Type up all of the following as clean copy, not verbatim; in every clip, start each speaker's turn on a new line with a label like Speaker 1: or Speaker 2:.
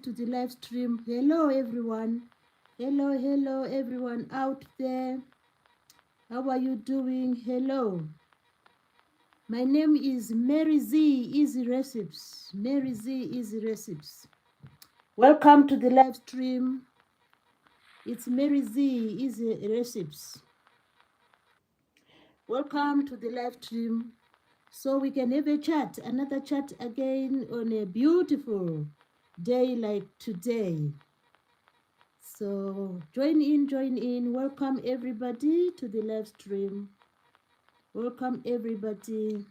Speaker 1: to the live stream. Hello, everyone. Hello, everyone out there. How are you doing? Hello. My name is Mary Z Easy Recipes. Mary Z Easy Recipes. Welcome to the live stream. It's Mary Z Easy Recipes. Welcome to the live stream. So we can have a chat, another chat again on a beautiful day like today. So join in. Welcome everybody to the live stream. Welcome everybody.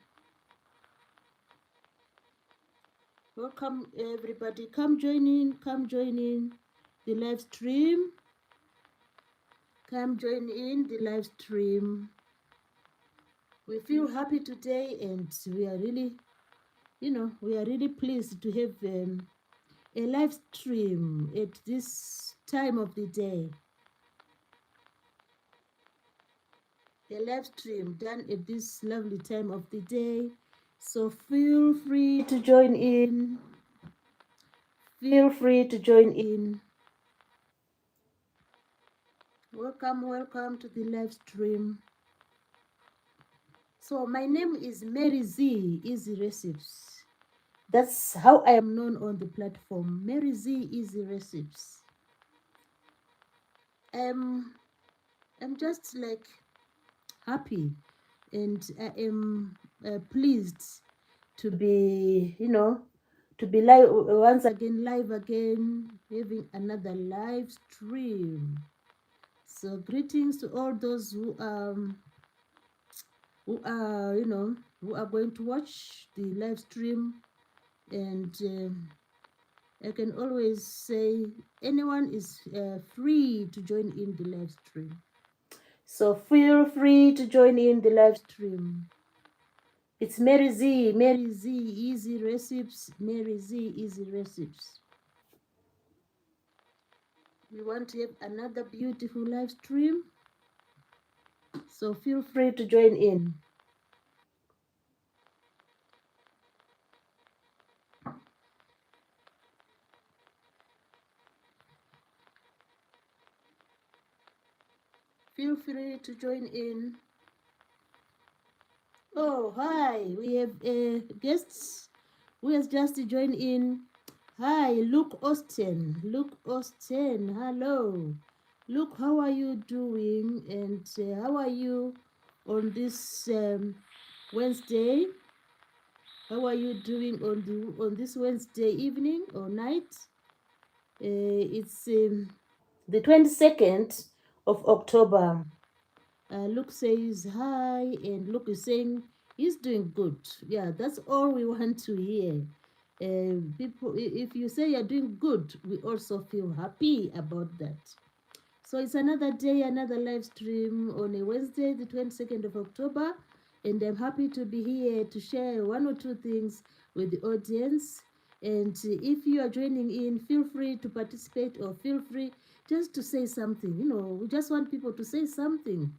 Speaker 1: Welcome everybody. Come join in the live stream. Come join in the live stream. We feel happy today and we are really, we are really pleased to have a live stream at this time of the day. A live stream done at this lovely time of the day. So feel free to join in. Feel free to join in. Welcome to the live stream. So my name is Mary Z Easy Recipes. That's how I am known on the platform. Mary Z Easy Recipes. I'm just like happy and I am pleased to be, to be live once again, having another live stream. So greetings to all those who are, who are going to watch the live stream, and I can always say anyone is free to join in the live stream. So feel free to join in the live stream. It's Mary Z Easy Recipes, Mary Z Easy Recipes. We want to have another beautiful live stream, so feel free to join in. Feel free to join in. Oh, hi, we have a guest who has just joined in. Hi, Luke Austin, hello. Luke, how are you doing, and how are you on this Wednesday? How are you doing on this Wednesday evening or night? It's the 22nd of October. Luke says hi, and Luke is saying he's doing good. Yeah, that's all we want to hear. People, if you say you're doing good, we also feel happy about that. So it's another day, another live stream on a Wednesday, the 22nd of October, and I'm happy to be here to share one or two things with the audience. And if you are joining in, feel free to participate or feel free just to say something. We just want people to say something.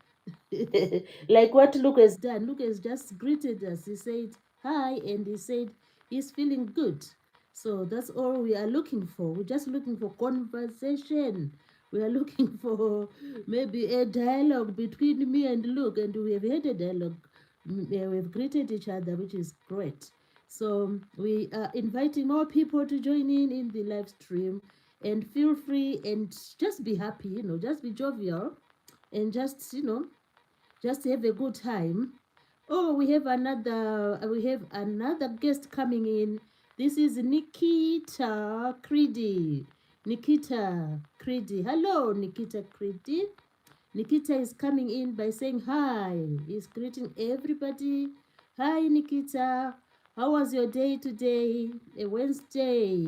Speaker 1: Like what Luke has done. Luke has just greeted us. He said hi, and he said he's feeling good. So that's all we are looking for. We're just looking for conversation. We are looking for maybe a dialogue between me and Luke, and we have had a dialogue. We've greeted each other, which is great. So we are inviting more people to join in the live stream, and feel free and just be happy, just be jovial, and just have a good time. Oh, we have another guest coming in. This is Nikita Creedy. Hello, Nikita Creedy. Nikita is coming in by saying hi. He's greeting everybody. Hi, Nikita. How was your day today? A Wednesday,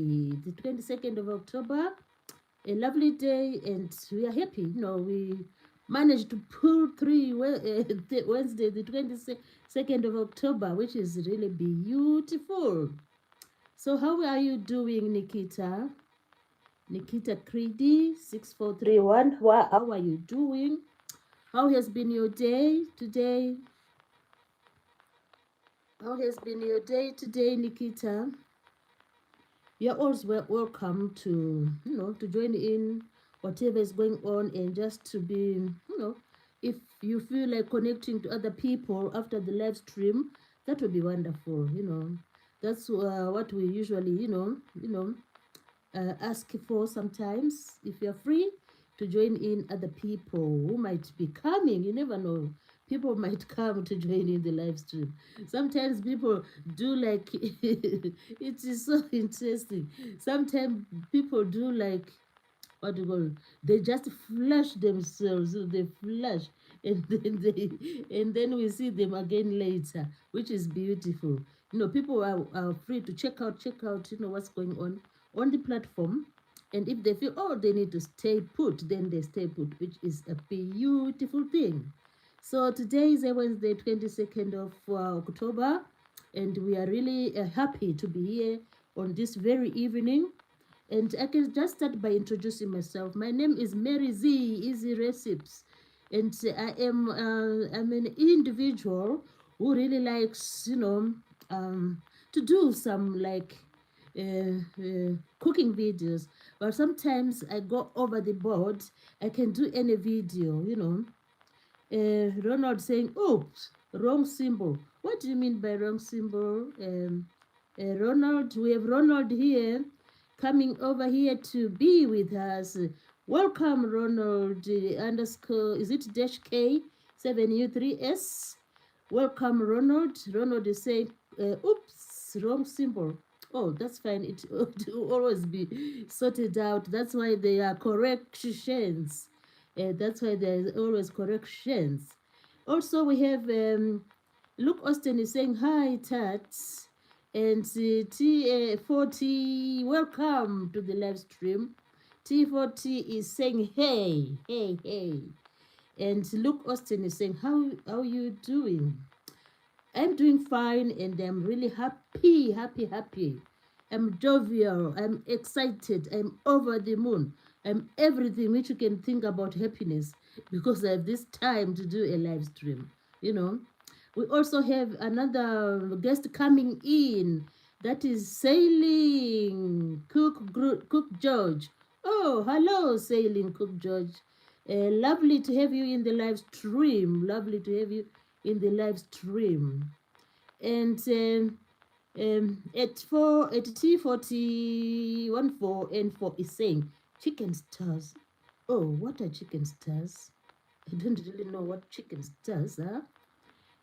Speaker 1: the 22nd of October. A lovely day, and we are happy. We managed to pull through Wednesday, the 22nd of October, which is really beautiful. So how are you doing, Nikita? Nikita Creedy 6431. How are you doing? How has been your day today? How has been your day today, Nikita? you're always welcome to, to join in whatever is going on, and just to be, if you feel like connecting to other people after the live stream, that would be wonderful. That's what we usually, ask for sometimes. If you're free to join in other people who might be coming, you never know. People might come to join in the live stream. Sometimes people do like it is so interesting. Sometimes people do like, what do you call it? They just flash themselves. They flash, and then we see them again later, which is beautiful. People are free to check out, what's going on the platform. And if they feel, oh, they need to stay put, then they stay put, which is a beautiful thing. So today is a Wednesday, 22nd of October, and we are really happy to be here on this very evening. And I can just start by introducing myself. My name is Mary Z, Easy Recipes. And I'm an individual who really likes, to do some like cooking videos. But sometimes I go over the board. I can do any video. Ronald saying, oops, wrong symbol. What do you mean by wrong symbol? Ronald, we have Ronald here coming over here to be with us. Welcome, Ronald, underscore, is it dash K 7U3S? Welcome, Ronald. Ronald is saying, oops, wrong symbol. Oh, that's fine. It will always be sorted out. That's why there are corrections. That's why there is always corrections. Also, we have Luke Austin is saying, hi, Tats. And T40, welcome to the live stream. T40 is saying, hey, hey, hey. And Luke Austin is saying, how are you doing? I'm doing fine, and I'm really happy, happy, happy. I'm jovial, I'm excited, I'm over the moon. I'm everything which you can think about happiness, because I have this time to do a live stream. You know, we also have another guest coming in. That is Sailing Cook George. Oh, hello, Sailing Cook George. Lovely to have you in the live stream. Lovely to have you in the live stream. And at T4014 is saying chicken stars. Oh, what are chicken stars? I don't really know what chicken stars are.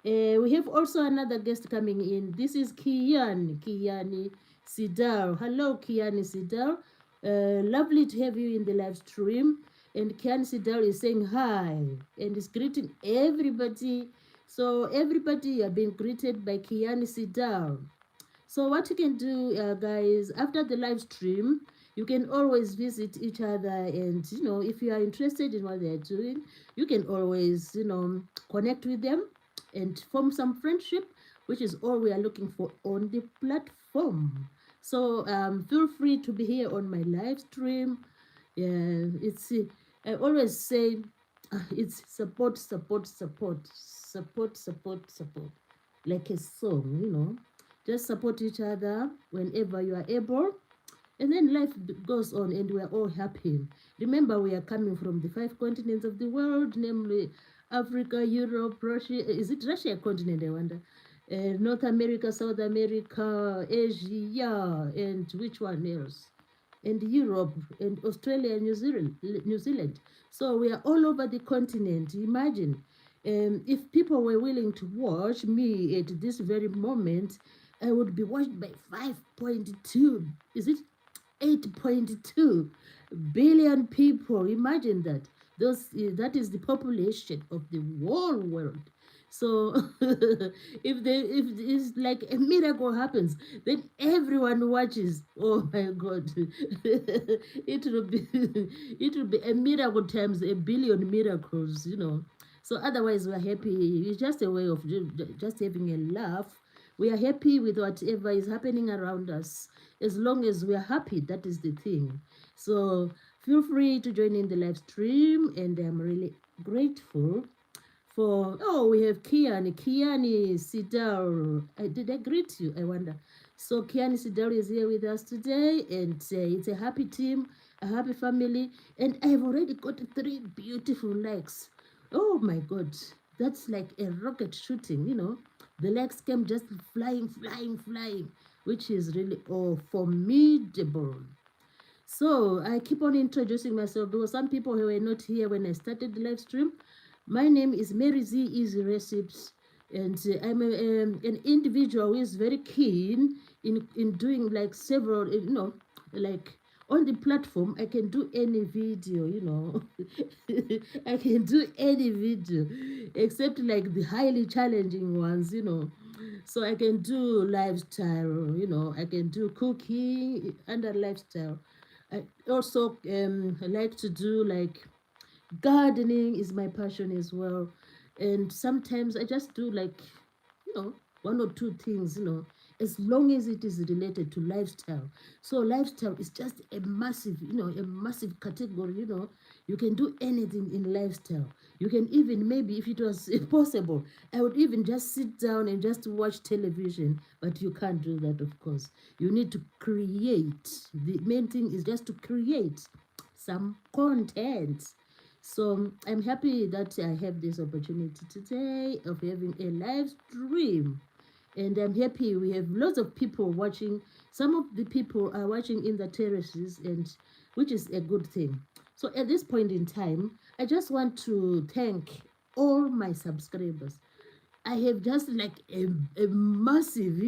Speaker 1: We have also another guest coming in. This is Kiani Sidar. Hello, Kiani Sidar. Lovely to have you in the live stream. And Kiani Sidar is saying hi and is greeting everybody. So everybody are being greeted by Kiani Sidar. So what you can do, guys, after the live stream, you can always visit each other, and if you are interested in what they are doing, you can always connect with them and form some friendship, which is all we are looking for on the platform. So feel free to be here on my live stream. Yeah, it's I always say it's support, support, support, support, support, support, like a song. Just support each other whenever you are able. And then life goes on, and we are all happy. Remember, we are coming from the 5 continents of the world, namely Africa, Europe, Russia. Is it Russia continent, I wonder? North America, South America, Asia, and which one else? And Europe, and Australia, and New Zealand. So we are all over the continent. Imagine if people were willing to watch me at this very moment, I would be watched by 5.2. Is it 8.2 billion people? Imagine that. That is the population of the whole world. So if it's like a miracle happens, then everyone watches. Oh my God, it will be it will be a miracle times a billion miracles. So otherwise, we're happy. It's just a way of just having a laugh. We are happy with whatever is happening around us. As long as we are happy, that is the thing. So feel free to join in the live stream, and I'm really grateful for, oh, we have Kiani Sidar. Did I greet you? I wonder. So Kiani Sidari is here with us today, and it's a happy team, a happy family, and I've already got 3 beautiful likes. Oh my God, that's like a rocket shooting, you know. The likes came just flying, flying, flying, which is really formidable. So I keep on introducing myself because some people who were not here when I started the live stream. My name is Mary Z Easy Recipes, and I'm an individual who is very keen in doing like several, like on the platform. I can do any video, I can do any video except like the highly challenging ones. So I can do lifestyle, I can do cooking under lifestyle. I also like to do like gardening is my passion as well. And sometimes I just do like, you know, 1 or 2 things, as long as it is related to lifestyle. So lifestyle is just a massive category. You can do anything in lifestyle. You can even, maybe if it was possible, I would even just sit down and just watch television, but you can't do that, of course. You need to create. The main thing is just to create some content. So I'm happy that I have this opportunity today of having a live stream. And I'm happy we have lots of people watching. Some of the people are watching in the terraces, and which is a good thing. So at this point in time, I just want to thank all my subscribers. I have just like a massive,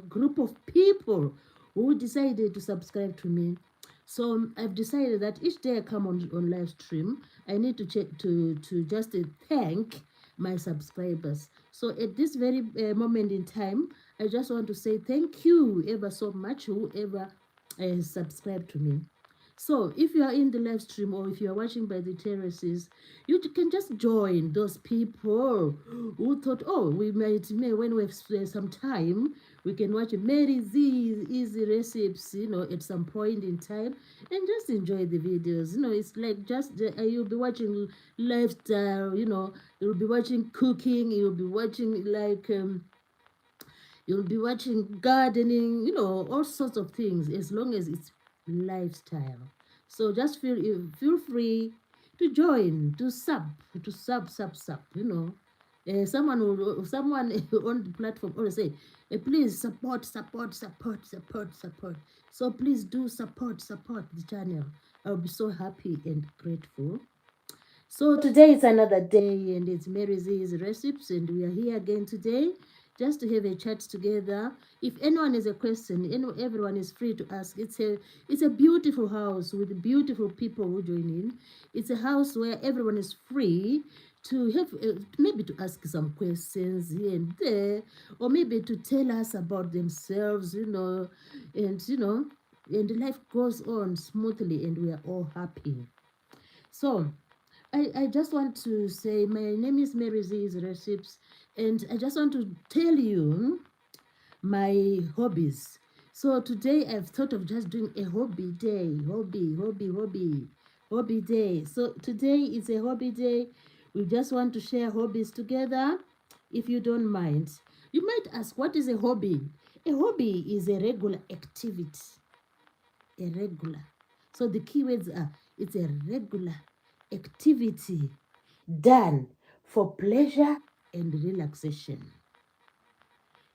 Speaker 1: group of people who decided to subscribe to me. So I've decided that each day I come on live stream, I need to check to just thank my subscribers. So at this very moment in time, I just want to say thank you ever so much, whoever subscribed to me. So if you are in the live stream or if you are watching by the terraces, you can just join those people who thought, oh, when we have some time, we can watch Mary Z Easy Recipes, at some point in time, and just enjoy the videos. It's like just you'll be watching lifestyle, you'll be watching cooking, you'll be watching like you'll be watching gardening, all sorts of things, as long as it's lifestyle. So just feel free to join, to sub. Someone on the platform always say, please support. So please do support the channel. I'll be so happy and grateful. So today is another day, and it's Mary Z's Recipes, and we are here again today just to have a chat together. If anyone has a question, everyone is free to ask. It's a beautiful house with beautiful people who join in. It's a house where everyone is free to have maybe to ask some questions here and there, or maybe to tell us about themselves, and and life goes on smoothly, and we are all happy. So I just want to say my name is Mary Z's Recipes, and I just want to tell you my hobbies. So today I've thought of just doing a hobby day. Hobby day. So today is a hobby day. We just want to share hobbies together, if you don't mind. You might ask, what is a hobby? A hobby is a regular activity. A regular. So the keywords are, it's a regular activity done for pleasure and relaxation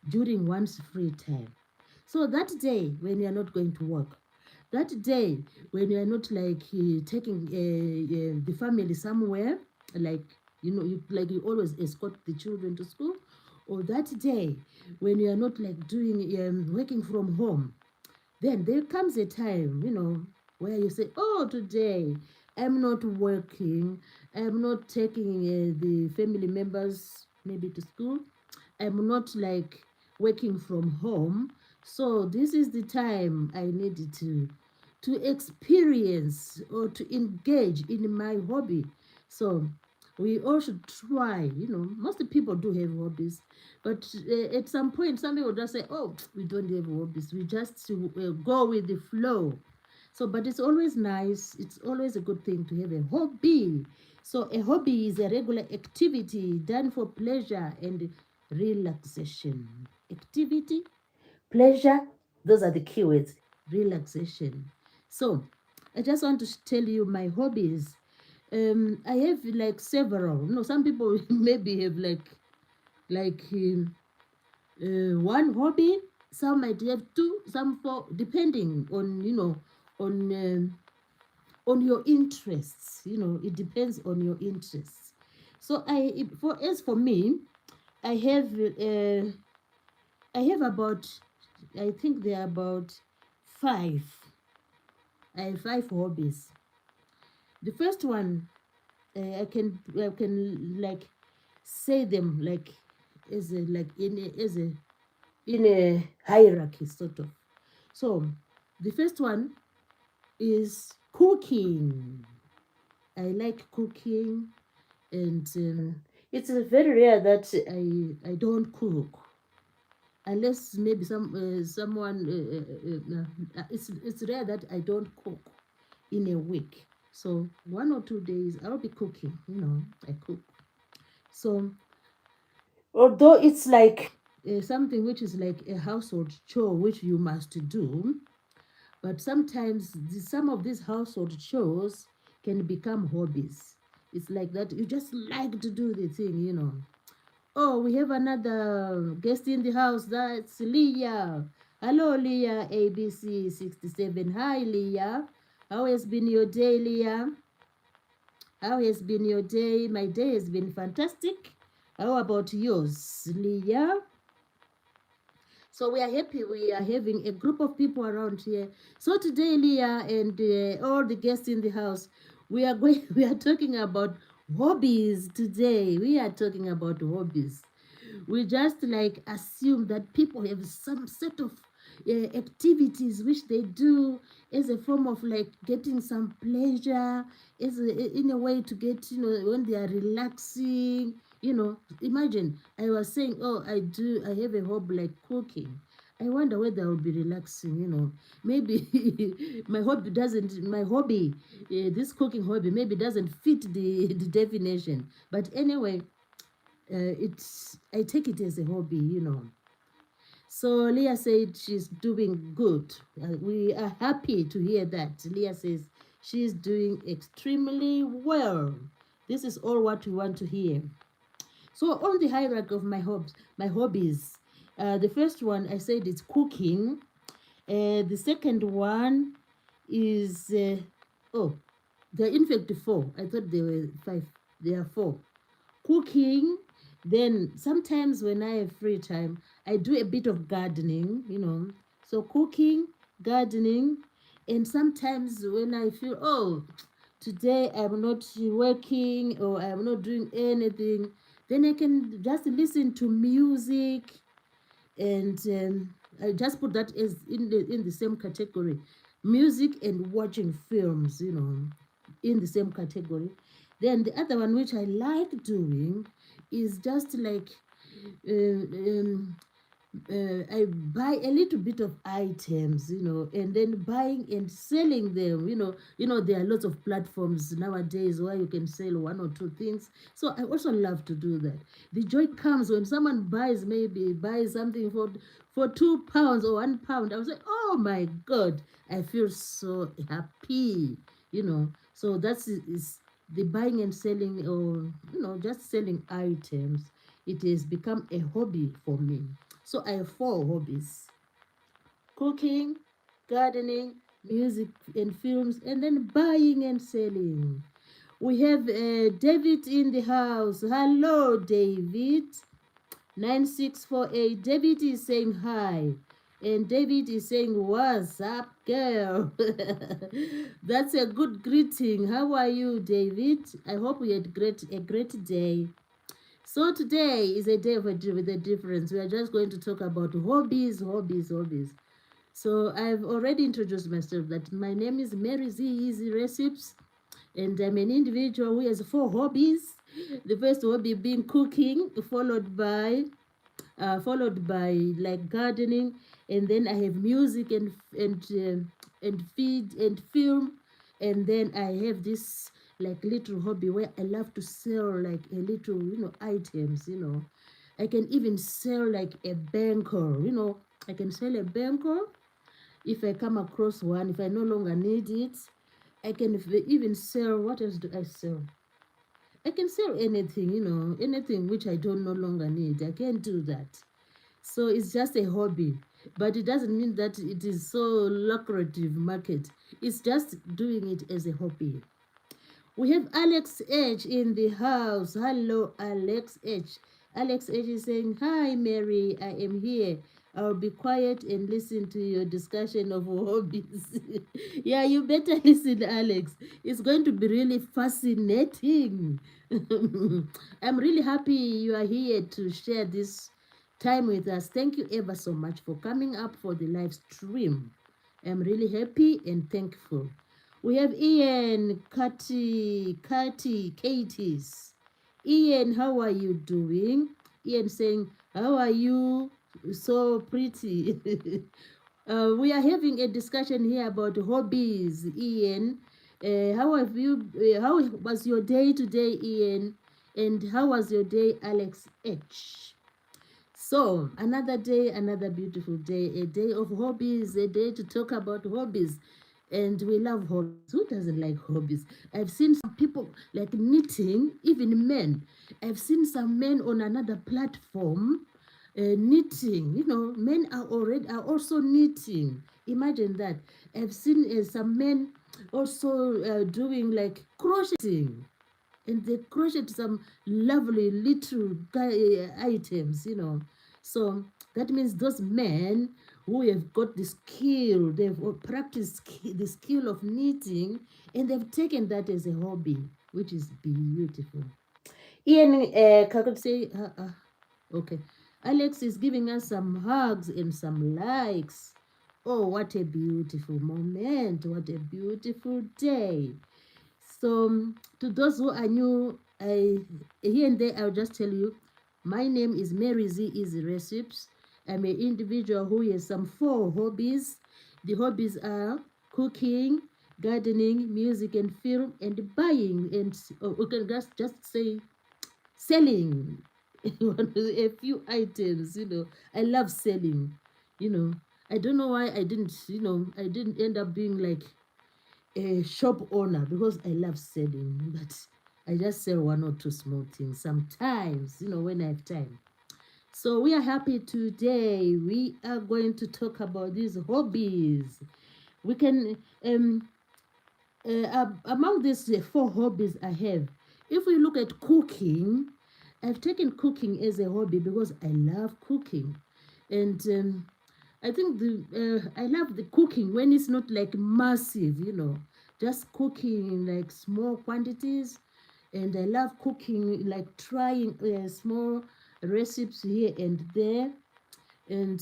Speaker 1: during one's free time. So that day when you are not going to work, that day when you are not like taking the family somewhere, like you always escort the children to school, or that day when you are not like doing working from home, then there comes a time, where you say, oh, today I'm not working, I'm not taking the family members maybe to school, I'm not like working from home. So this is the time I needed to experience or to engage in my hobby. So we all should try, most people do have hobbies, but at some point some people just say, oh, we don't have hobbies, we just go with the flow. So but it's always nice, it's always a good thing to have a hobby. So a hobby is a regular activity done for pleasure and relaxation. Activity, pleasure, Those are the keywords. Relaxation. So I just want to tell you my hobbies. I have like several. No, some people maybe have like one hobby. Some might have two, some four, depending on on your interests. It depends on your interests. So for me, I have uh, I have about, I think there are about five. I have five hobbies. The first one, I can like say them like as a like in a hierarchy sort of. So the first one is cooking. I like cooking, and it's very rare that I don't cook, unless maybe someone it's rare that I don't cook in a week. So 1 or 2 days I'll be cooking. I cook. So although it's like something which is like a household chore which you must do, but sometimes some of these household chores can become hobbies. It's like that you just like to do the thing. Oh, we have another guest in the house. That's Leah. Hello, Leah, ABC 67. Hi, Leah. How has been your day, Leah? How has been your day? My day has been fantastic. How about yours, Leah? So we are happy we are having a group of people around here. So today, Leah and all the guests in the house, we are going. We are talking about hobbies today. We are talking about hobbies. We just like assume that people have some set of activities which they do as a form of like getting some pleasure, in a way to get, when they are relaxing. Imagine I was saying, oh, I have a hobby like cooking. I wonder whether I will be relaxing. Maybe my hobby, this cooking hobby, maybe doesn't fit the definition. But anyway, I take it as a hobby. So Leah said she's doing good. We are happy to hear that. Leah says she's doing extremely well. This is all what we want to hear. So on the hierarchy of my hobbies, the first one I said it's cooking. The second one is oh, there are in fact four. I thought there were five. There are four. Cooking. Then sometimes when I have free time, I do a bit of gardening. So cooking, gardening, and sometimes when I feel, oh, today I'm not working or I'm not doing anything, then I can just listen to music, and I just put that as in the same category, music and watching films, in the same category. Then the other one which I like doing is just like uh, um, I buy a little bit of items, and then buying and selling them. There are lots of platforms nowadays where you can sell one or two things. So I also love to do that. The joy comes when someone buys something for £2 or £1. I was like, oh my God, I feel so happy. So that's is the buying and selling, or just selling items. It has become a hobby for me. So I have four hobbies: cooking, gardening, music and films, and then buying and selling. We have David in the house. Hello, David. 9648. David is saying hi. And David is saying, what's up, girl? That's a good greeting. How are you, David? I hope we had a great day. So today is a day with a difference. We are just going to talk about hobbies, hobbies, hobbies. So I've already introduced myself that my name is Mary Z Easy Recipes, and I'm an individual who has four hobbies. The first hobby being cooking, followed by like gardening, and then I have music and feed and film, and then I have this like little hobby where I love to sell like a little items. I can even sell like a banker. I can sell a banker, If I come across one, if I no longer need it, I can even sell. What else do I sell? I can sell anything, anything which I don't no longer need. I can do that. So it's just a hobby, but it doesn't mean that it is so lucrative market. It's just doing it as a hobby. We have Alex H in the house. Hello, Alex H. Alex H is saying, "Hi, Mary. I am here. I'll be quiet and listen to your discussion of hobbies." Yeah, you better listen, Alex. It's going to be really fascinating. I'm really happy you are here to share this time with us. Thank you ever so much for coming up for the live stream. I'm really happy and thankful. We have Ian, Katies. Ian, how are you doing? Ian saying, "How are you? So pretty." We are having a discussion here about hobbies, Ian. How have you? How was your day today, Ian? And how was your day, Alex H? So, another day, another beautiful day, a day of hobbies, a day to talk about hobbies. And we love hobbies. Who doesn't like hobbies? I've seen some people like knitting, even men. I've seen some men on another platform knitting. Men are also knitting. Imagine that. I've seen some men also doing like crocheting, and they crochet some lovely little items. So that means those men who have got the skill, they've practiced the skill of knitting, and they've taken that as a hobby, which is beautiful. Ian could say, okay. Alex is giving us some hugs and some likes. Oh, what a beautiful moment. What a beautiful day. So, to those who are new, here and there, I'll just tell you, my name is Mary Z Easy Recipes. I'm an individual who has some 4 hobbies. The hobbies are cooking, gardening, music and film, and buying, and we can just say selling a few items. I love selling. You know, I don't know why I didn't end up being like a shop owner, because I love selling, but I just sell 1 or 2 small things sometimes, when I have time. So we are happy today. We are going to talk about these hobbies. We can, among these 4 hobbies I have, if we look at cooking, I've taken cooking as a hobby because I love cooking. And I think I love the cooking when it's not like massive, just cooking in like small quantities. And I love cooking, like trying small recipes here and there. And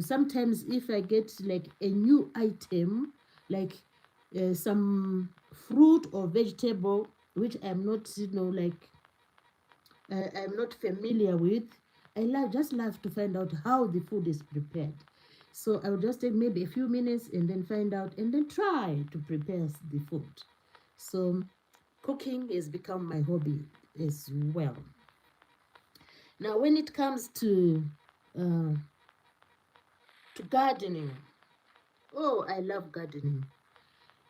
Speaker 1: sometimes if I get like a new item, like some fruit or vegetable which I'm not, like I'm not familiar with, just love to find out how the food is prepared. So I'll just take maybe a few minutes and then find out and then try to prepare the food. So cooking has become my hobby as well. Now, when it comes uh, to gardening, oh, I love gardening.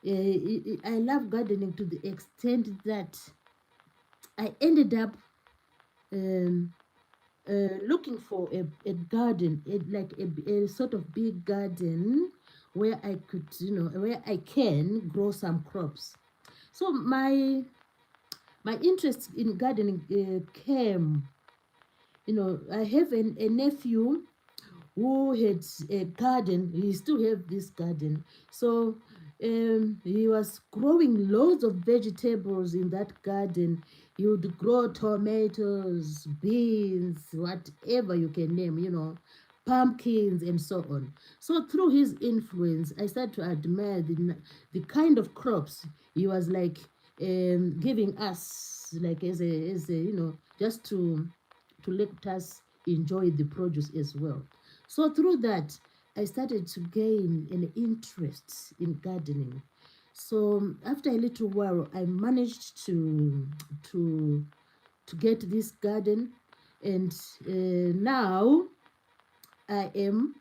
Speaker 1: I love gardening to the extent that I ended up um, looking for a garden, like a sort of big garden where I could, where I can grow some crops. So my interest in gardening came, I have a nephew who had a garden. He still have this garden. So he was growing loads of vegetables in that garden. He would grow tomatoes, beans, whatever you can name, pumpkins and so on. So through his influence, I started to admire the kind of crops he was like giving us, like as a just to let us enjoy the produce as well. So through that, I started to gain an interest in gardening. So after a little while, I managed to to get this garden, and now I am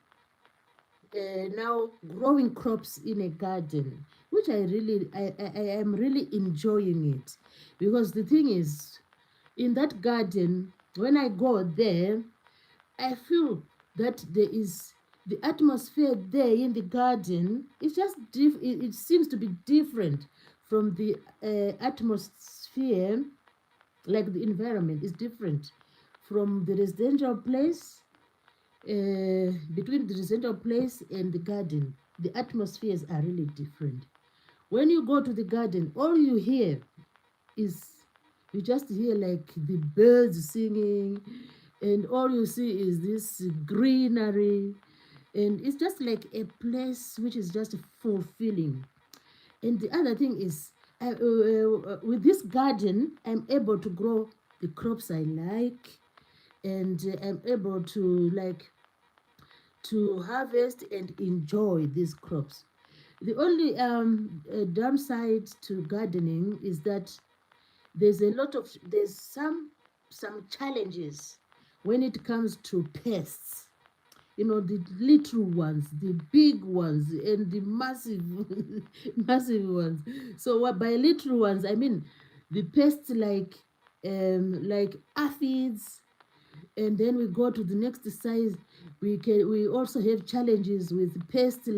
Speaker 1: now growing crops in a garden, which I am really enjoying it, because the thing is, in that garden, when I go there, I feel that there is the atmosphere there in the garden. It's just it seems to be different from the atmosphere, like the environment is different from the residential place. Between the residential place and the garden, the atmospheres are really different. When you go to the garden, all you hear is, you just hear like the birds singing, and all you see is this greenery, and it's just like a place which is just fulfilling. And the other thing is, with this garden, I'm able to grow the crops I like, and I'm able to harvest and enjoy these crops. The only downside to gardening is that there's some challenges when it comes to pests. You know, the little ones, the big ones, and the massive massive ones. So what by little ones I mean the pests like aphids, and then we go to the next size. We also have challenges with pests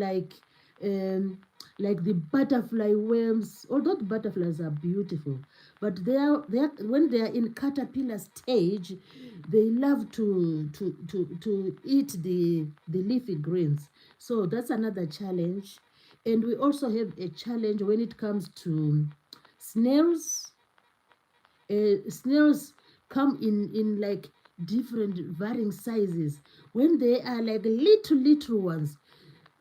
Speaker 1: um like the butterfly worms. Although the butterflies are beautiful, but they are when they are in caterpillar stage, they love to eat the leafy greens. So that's another challenge. And we also have a challenge when it comes to snails. Snails come in like different varying sizes. When they are like little ones,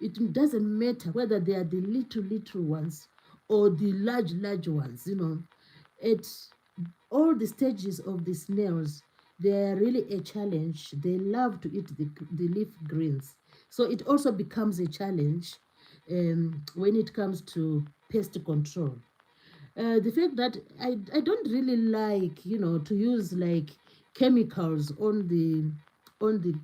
Speaker 1: it doesn't matter whether they are the little ones or the large ones. You know, at all the stages of the snails, they are really a challenge. They love to eat the leaf greens, so it also becomes a challenge when it comes to pest control. The fact that I don't really like, to use like chemicals on the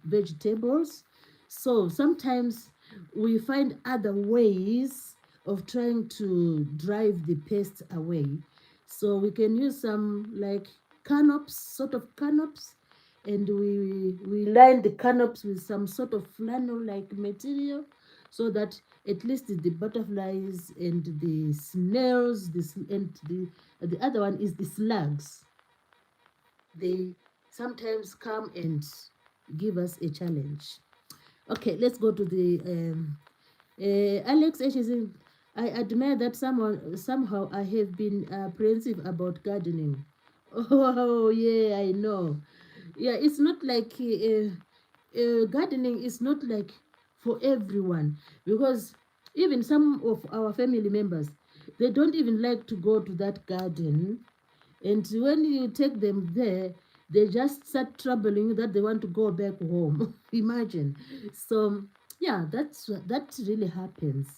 Speaker 1: vegetables. So sometimes we find other ways of trying to drive the pests away. So we can use some like canops, sort of canops, and we line the canops with some sort of flannel like material, so that at least the butterflies and the snails, and the other one is the slugs. They sometimes come and give us a challenge. Okay, let's go to the Alex H is in, I admire that somehow I have been apprehensive about gardening. Oh yeah, I know. Yeah, it's not like gardening is not like for everyone, because even some of our family members, they don't even like to go to that garden, and when you take them there, they just start troubling that they want to go back home. Imagine. So yeah, that really happens.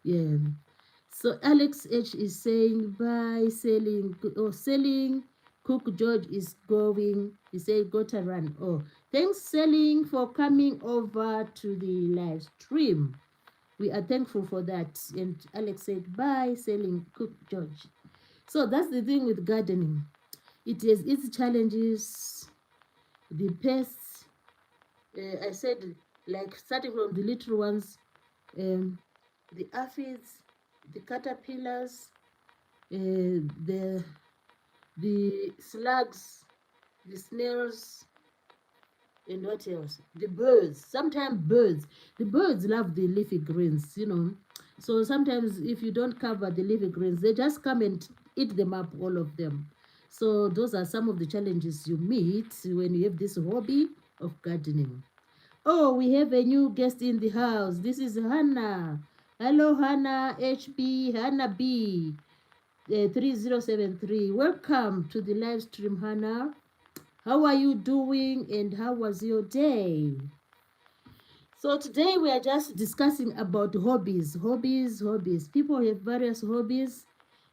Speaker 1: Yeah. So Alex H is saying bye, selling. Cook George is going. He said go to run. Oh, thanks selling for coming over to the live stream. We are thankful for that. And Alex said bye, selling. Cook George. So that's the thing with gardening. It has its challenges. The pests. I said, like starting from the little ones, um, the aphids, the caterpillars, the slugs, the snails, and what else? The birds. Sometimes birds. The birds love the leafy greens. So sometimes if you don't cover the leafy greens, they just come and eat them up, all of them. So those are some of the challenges you meet when you have this hobby of gardening. Oh, we have a new guest in the house. This is Hannah. Hello, Hannah HB, Hannah B. 3073. Welcome to the live stream, Hannah. How are you doing and how was your day? So today we are just discussing about hobbies. People have various hobbies,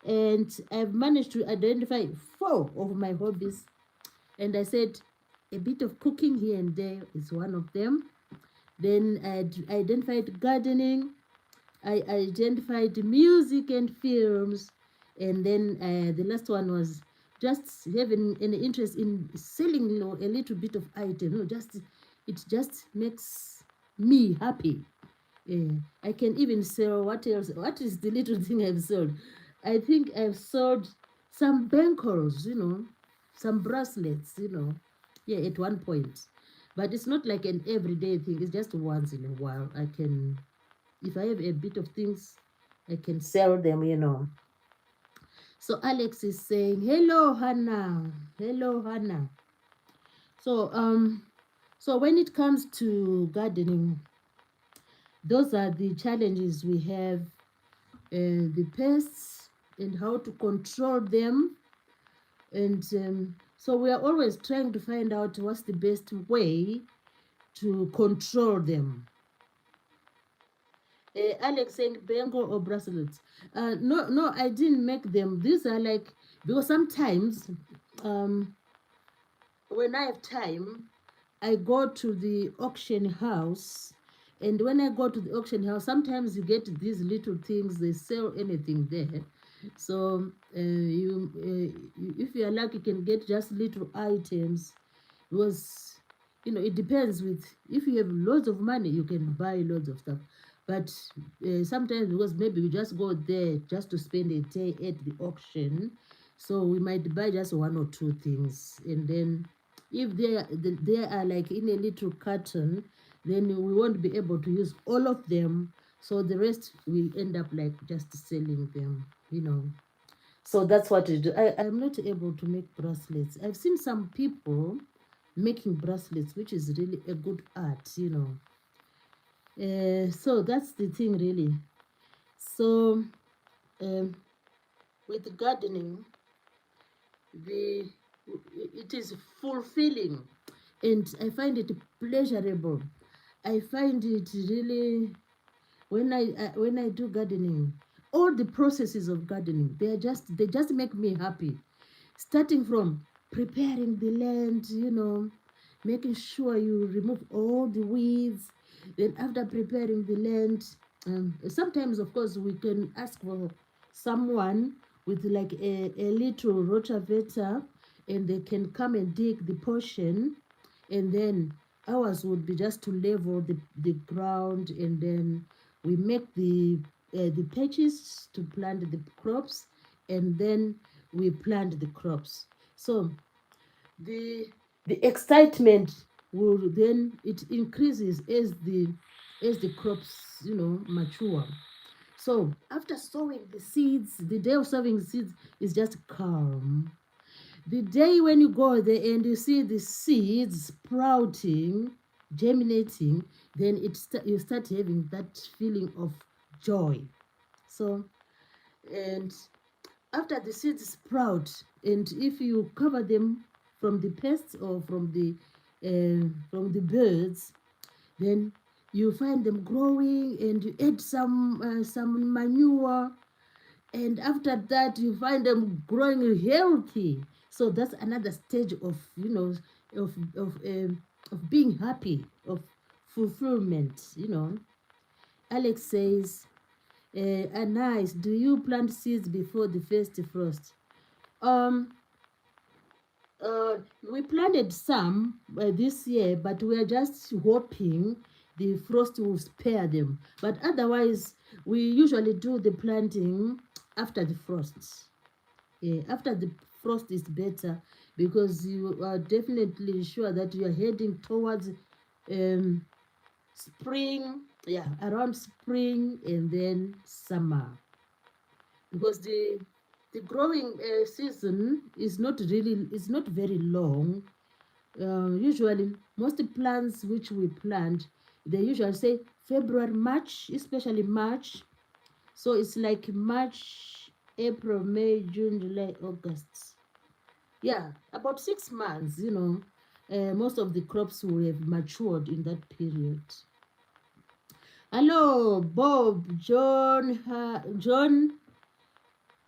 Speaker 1: and I've managed to identify 4 of my hobbies. And I said a bit of cooking here and there is one of them. Then I identified gardening. I identified music and films, and then the last one was just having an interest in selling a little bit of item. No, just it just makes me happy. I can even sell what else? What is the little thing I've sold? I think I've sold some bangles, some bracelets, Yeah, at one point. But it's not like an everyday thing. It's just once in a while. If I have a bit of things, I can sell them. So Alex is saying, "Hello, Hannah. Hello, Hannah." So so when it comes to gardening, those are the challenges we have: the pests and how to control them, and so we are always trying to find out what's the best way to control them. Alex saying Bengal or bracelets. No, no, I didn't make them. These are like, because sometimes um, when I have time, I go to the auction house. And when I go to the auction house, sometimes you get these little things, they sell anything there. So if you are lucky, you can get just little items, because it depends. With If you have loads of money, you can buy loads of stuff, but sometimes, because maybe we just go there just to spend a day at the auction, so we might buy just one or two things, and then if they are like in a little carton, then we won't be able to use all of them, so the rest we end up like just selling them. So that's what we do. I'm not able to make bracelets. I've seen some people making bracelets, which is really a good art. So that's the thing, really. So um, with gardening, the it is fulfilling, and I find it pleasurable. I find it really, when I do gardening, all the processes of gardening, they just make me happy. Starting from preparing the land, making sure you remove all the weeds. Then after preparing the land, sometimes of course we can ask for someone with like a little rotavator, and they can come and dig the portion, and then ours would be just to level the ground, and then we make the patches to plant the crops, and then we plant the crops. So the the excitement will then it increases as the crops mature. So after sowing the seeds, the day of sowing seeds is just calm. The day when you go there and you see the seeds sprouting, germinating, then you start having that feeling of joy. So, and after the seeds sprout, and if you cover them from the pests or from the birds, then you find them growing, and you add some manure, and after that you find them growing healthy. So that's another stage of of of um, of being happy, of fulfillment. Alex says, nice, do you plant seeds before the first frost? um we planted some this year, but we are just hoping the frost will spare them. But otherwise, we usually do the planting after the frost. Yeah, after the frost is better, because you are definitely sure that you are heading towards um, spring. Yeah, around spring and then summer, because the growing season is not very long. Usually, most plants which we plant, they usually say February, March, especially March. So it's like March, April, May, June, July, August. Yeah, about 6 months. Most of the crops will have matured in that period. Hello, Bob, John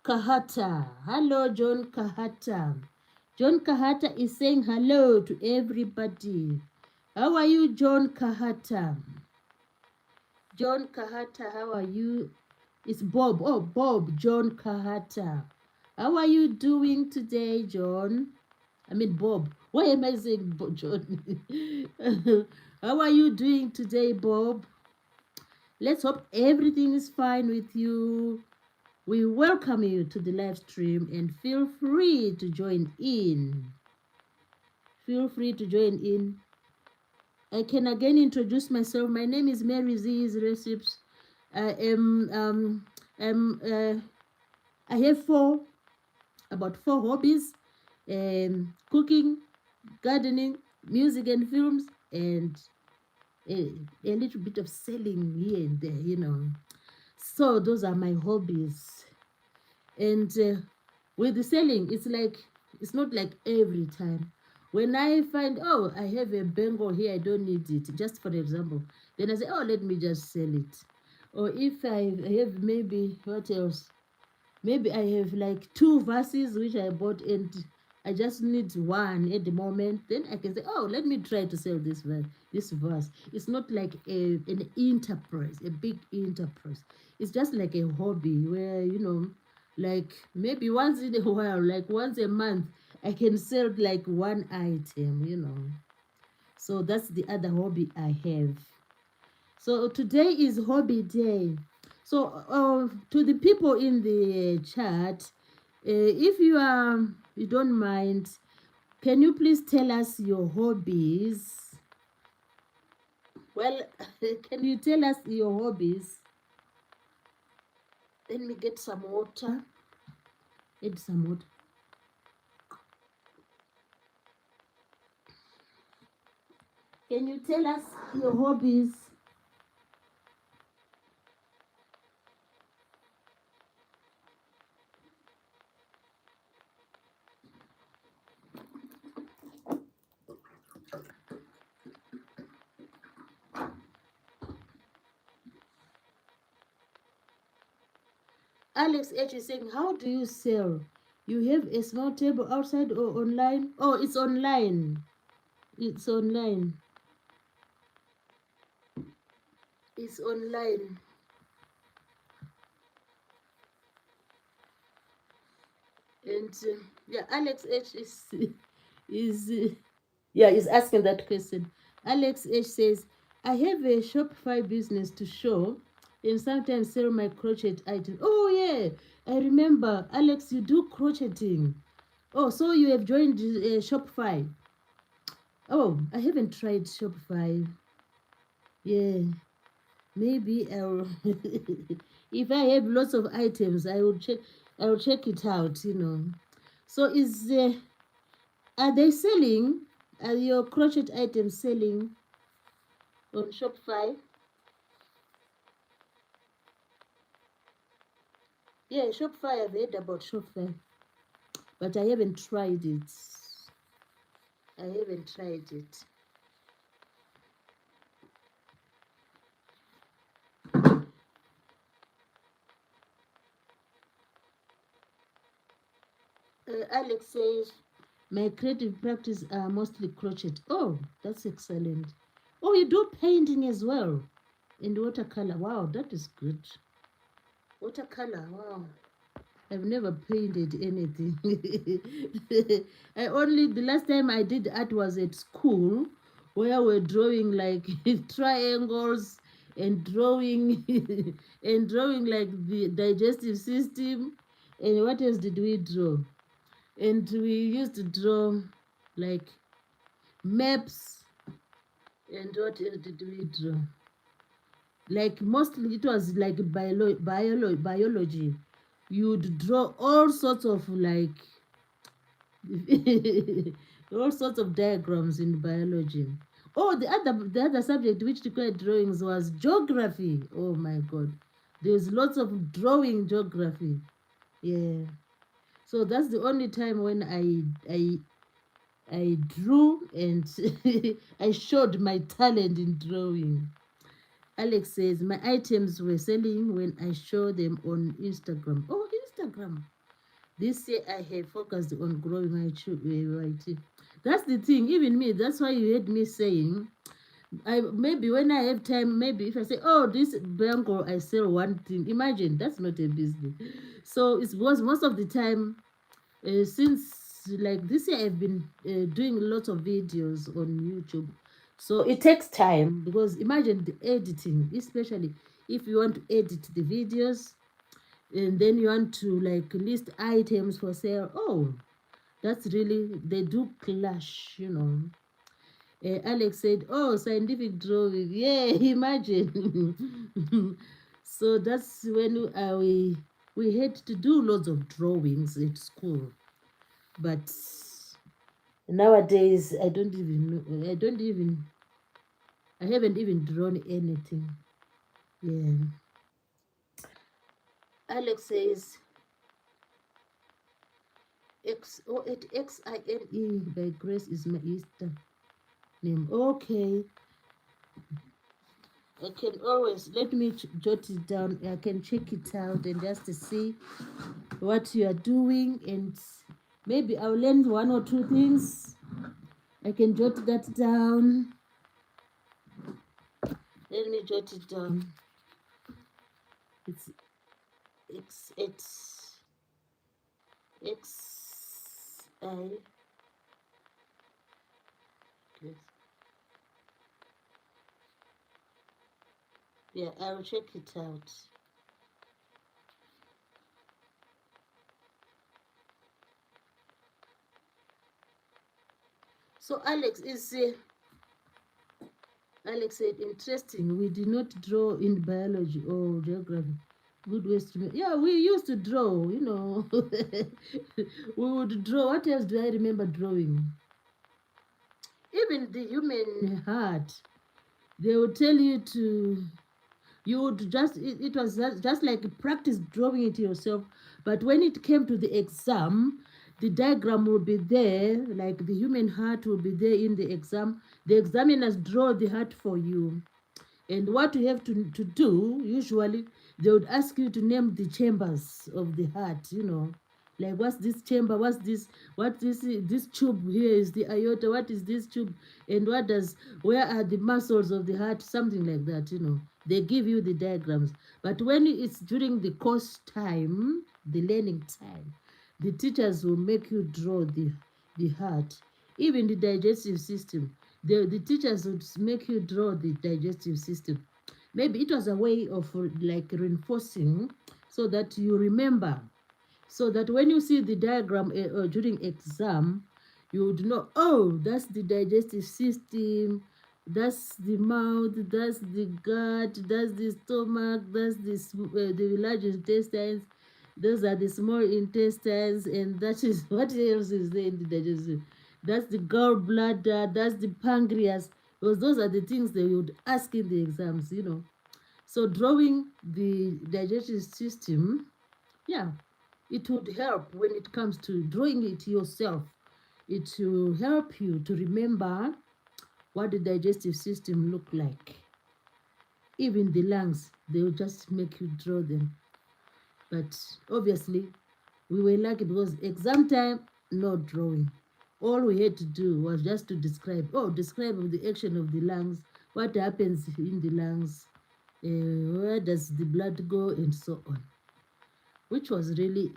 Speaker 1: Kahata. Hello, John Kahata. John Kahata is saying hello to everybody. How are you, John Kahata? John Kahata, how are you? It's Bob. Oh, Bob, John Kahata. How are you doing today, John? I mean, Bob. Why am I saying John? How are you doing today, Bob? Let's hope everything is fine with you. We welcome you to the live stream and feel free to join in. Feel free to join in. I can again introduce myself. My name is Mary Z's Recipes. I am I have about four hobbies: cooking, gardening, music and films, and a, a little bit of selling here and there. So those are my hobbies. And with the selling, it's not like every time. When I find, oh, I have a bangle here, I don't need it, just for example, then I say, oh, let me just sell it. Or if I have, maybe what else, maybe I have like two vases which I bought and I just need one at the moment, then I can say, oh, let me try to sell this vase. It's not like an enterprise, a big enterprise. It's just like a hobby where, like maybe once in a while, like once a month, I can sell like one item. So that's the other hobby I have. So today is hobby day. So to the people in the chat, if you don't mind, can you please tell us your hobbies? Well, can you tell us your hobbies? Let me get some water. Add some water. Can you tell us your hobbies? Alex H is saying, how do you sell? You have a small table outside or online? Oh, it's online. It's online. It's online. And yeah, Alex H is yeah, is asking that question. Alex H says, I have a Shopify business to show and sometimes sell my crochet items. Oh yeah, I remember. Alex, you do crocheting. Oh, so you have joined Shopify. Oh, I haven't tried Shopify. Yeah, maybe I'll if I have lots of items, I will check it out. So are they selling? Are your crochet items selling on Shopify? Yeah, Shopify, I've heard about Shopify, but I haven't tried it. I haven't tried it. Alex says, my creative practice are mostly crochet. Oh, that's excellent. Oh, you do painting as well? And watercolor. Wow, that is good. Watercolor, wow. I've never painted anything. The last time I did art was at school, where we're drawing like triangles and drawing and drawing like the digestive system. And what else did we draw? And we used to draw like maps. And what else did we draw? Like mostly it was like biology. You'd draw all sorts of like all sorts of diagrams in biology. Oh, the other subject which required drawings was geography. Oh my god. There's lots of drawing geography. Yeah. So that's the only time when I drew and I showed my talent in drawing. Alex says my items were selling when I show them on Instagram. Oh, Instagram. This year I have focused on growing my team. That's the thing. Even me, that's why you heard me saying I maybe when I have time, maybe if I say, oh, this bangle I sell one thing. Imagine that's not a business. So it was most of the time, since like this year I've been doing lots of videos on YouTube. So it takes time because imagine the editing, especially if you want to edit the videos and then you want to like list items for sale. Oh, that's really, they do clash. Alex said, oh, scientific drawing. Yeah, imagine. So that's when we had to do lots of drawings at school. But nowadays, I haven't even drawn anything. Yeah. Alex says, Xine by Grace is my Easter name. Okay. I can always, let me jot it down. I can check it out and just to see what you are doing, and maybe I'll learn one or two things. I can jot that down. Let me jot it down. It's X I. Yes. Yeah, I'll check it out. So Alex said, interesting. We did not draw in biology or geography. Good ways to make. Yeah, we used to draw. We would draw. What else do I remember drawing? Even the human heart. They would tell you to, you would just, it was just like practice drawing it yourself. But when it came to the exam, the diagram will be there, like the human heart will be there in the exam. The examiners draw the heart for you. And what you have to do, usually, they would ask you to name the chambers of the heart. Like, what's this chamber? This tube here is the aorta. What is this tube? And where are the muscles of the heart? Something like that. They give you the diagrams. But when it's during the course time, the learning time, the teachers will make you draw the heart, even the digestive system. The teachers would make you draw the digestive system. Maybe it was a way of like reinforcing so that you remember, so that when you see the diagram during exam, you would know, oh, that's the digestive system, that's the mouth, that's the gut, that's the stomach, that's the large intestines, those are the small intestines, and that is what else is there in the digestive. That's the gallbladder, that's the pancreas, because those are the things they would ask in the exams. So drawing the digestive system, yeah, it would help when it comes to drawing it yourself. It will help you to remember what the digestive system look like. Even the lungs, they will just make you draw them. But obviously, we were lucky because exam time, no drawing. All we had to do was just to describe the action of the lungs, what happens in the lungs, where does the blood go, and so on, which was really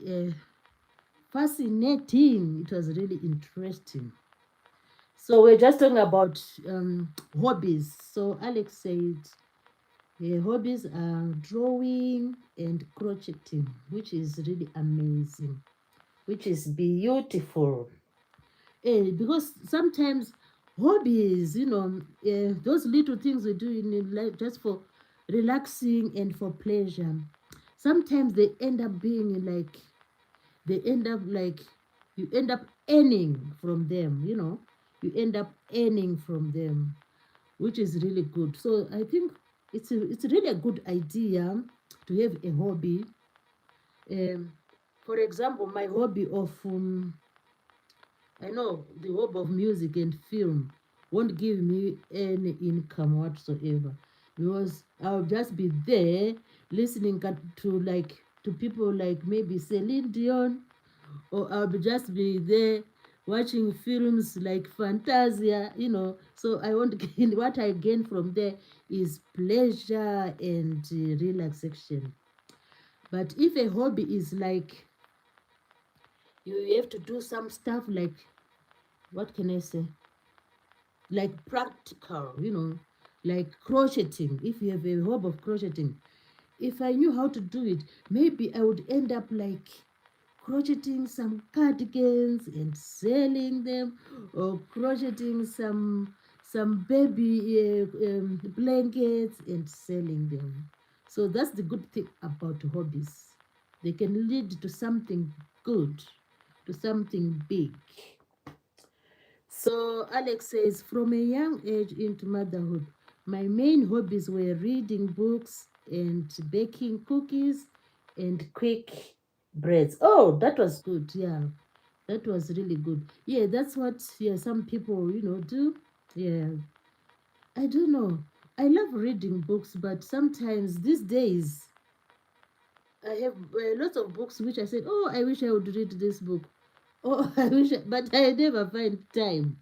Speaker 1: fascinating. It was really interesting. So we're just talking about hobbies. So Alex said hobbies are drawing and crocheting, which is really amazing, which is beautiful. Because sometimes hobbies, those little things we do in life just for relaxing and for pleasure, sometimes they end up being like, they end up like, you end up earning from them. You end up earning from them, which is really good. So I think it's really a good idea to have a hobby. For example, my hobby of I know the hobby of music and film won't give me any income whatsoever, because I'll just be there listening to people like maybe Celine Dion, or I'll just be there watching films like Fantasia, So I want to gain what I gain from there is pleasure and relaxation. But if a hobby is like you have to do some stuff like, what can I say? Like practical, like crocheting. If you have a hobby of crocheting, if I knew how to do it, maybe I would end up like crocheting some cardigans and selling them, or crocheting some baby blankets and selling them. So that's the good thing about hobbies. They can lead to something good, to something big. So Alex says, from a young age into motherhood, my main hobbies were reading books and baking cookies and quick breads. Oh, that was good. Yeah, that was really good. Yeah, that's what, yeah, some people, do. Yeah, I don't know. I love reading books, but sometimes these days I have lots of books which I said, oh, I wish I would read this book. Oh, but I never find time.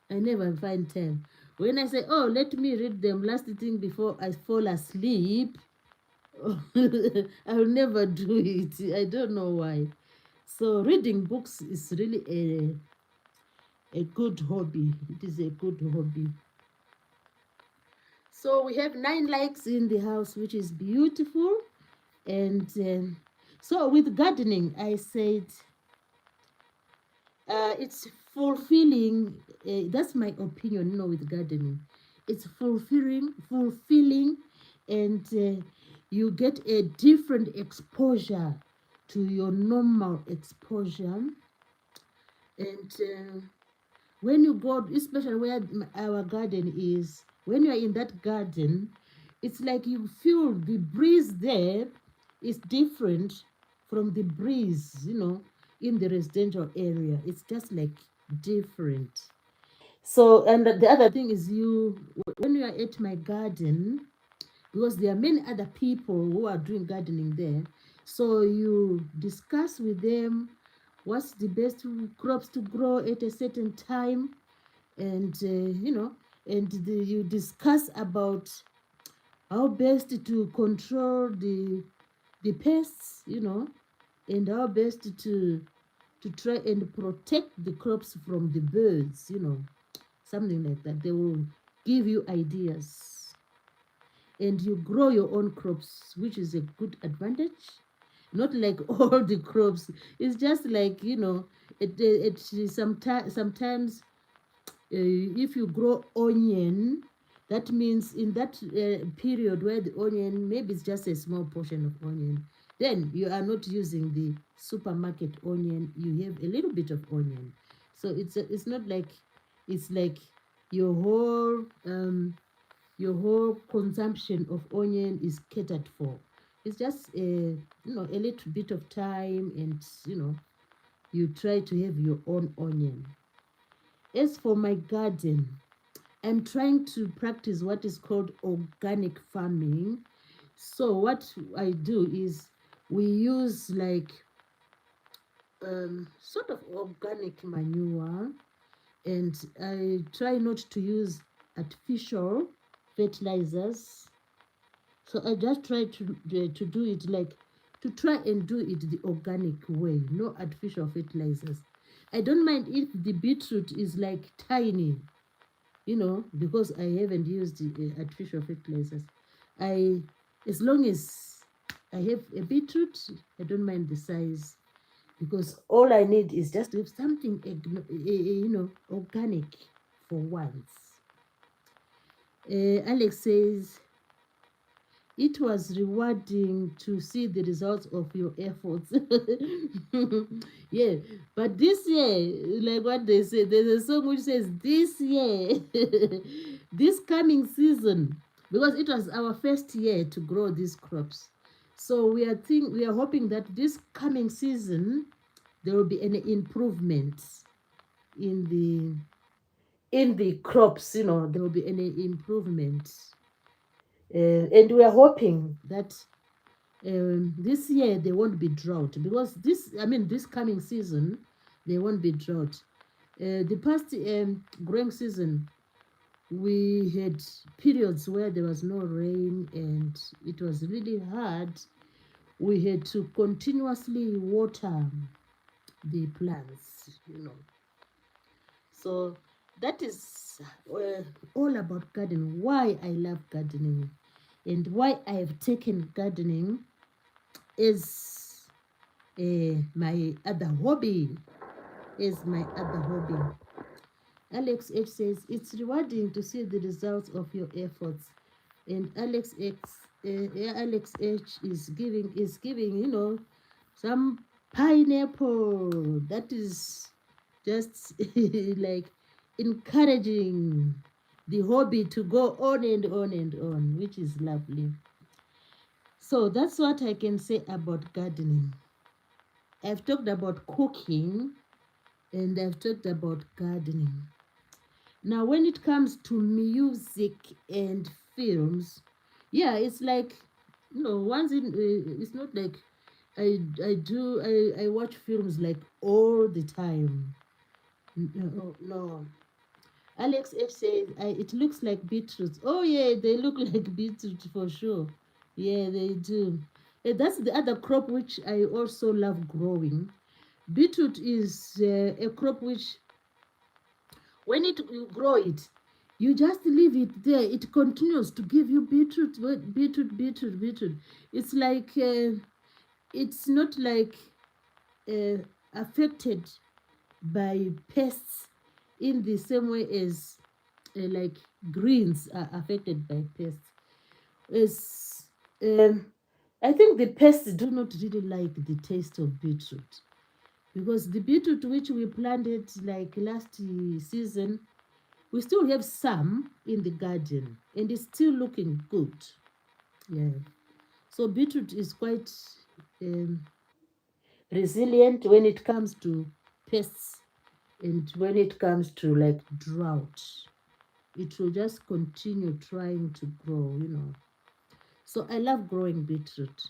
Speaker 1: I never find time. When I say, oh, let me read them last thing before I fall asleep, I'll never do it. I don't know why. So reading books is really a good hobby. It is a good hobby. So we have 9 likes in the house, which is beautiful. And so with gardening, I said it's fulfilling. That's my opinion. With gardening, it's fulfilling, and you get a different exposure to your normal exposure. And when you go, especially where our garden is, when you are in that garden, it's like you feel the breeze there is different from the breeze, in the residential area. It's just like different. So, and the other thing is, when you are at my garden, because there are many other people who are doing gardening there, so you discuss with them what's the best crops to grow at a certain time, and you discuss about how best to control the pests, and how best to try and protect the crops from the birds, something like that. They will give you ideas, and you grow your own crops, which is a good advantage. Not like all the crops. It's just like, sometimes if you grow onion, that means in that period where the onion, maybe it's just a small portion of onion, then you are not using the supermarket onion, you have a little bit of onion. So it's not like, it's like your whole consumption of onion is catered for. It's just a little bit of time, and you try to have your own onion. As for my garden, I'm trying to practice what is called organic farming. So what I do is we use like sort of organic manure, and I try not to use artificial fertilizers. So I just try to do it like, to try and do it the organic way, no artificial fertilizers. I don't mind if the beetroot is like tiny, because I haven't used artificial fertilizers. I, as long as I have a beetroot, I don't mind the size, because all I need is just to have something, organic for once. Alex says, it was rewarding to see the results of your efforts. Yeah, but this year, like what they say, there's a song which says, this year, this coming season, because it was our first year to grow these crops. So we are hoping that this coming season there will be an improvement in the crops. There will be an improvement, and we are hoping that this year there won't be drought, because this coming season There won't be drought. The past growing season, we had periods where there was no rain and it was really hard. We had to continuously water the plants, you know. So that is all about gardening. Why I love gardening and why I have taken gardening is my other hobby. Is my other hobby. Alex H says it's rewarding to see the results of your efforts, and Alex H is giving some pineapple that is just like encouraging the hobby to go on and on and on, which is lovely. So that's what I can say about gardening. I've talked about cooking and I've talked about gardening. Now, when it comes to music and films, yeah, it's like, once in, it's not like I watch films like all the time. No, no. Alex H says, it looks like beetroot. Oh, yeah, they look like beetroot for sure. Yeah, they do. That's the other crop which I also love growing. Beetroot is a crop which, when you grow it, you just leave it there. It continues to give you beetroot, beetroot, beetroot, beetroot. It's like, it's not like uh, affected by pests in the same way as like greens are affected by pests. Is I think the pests do not really like the taste of beetroot because the beetroot which we planted like last season, we still have some in the garden and it's still looking good. Yeah. So beetroot is quite um, resilient when it comes to pests and when it comes to like drought. It will just continue trying to grow. So I love growing beetroot.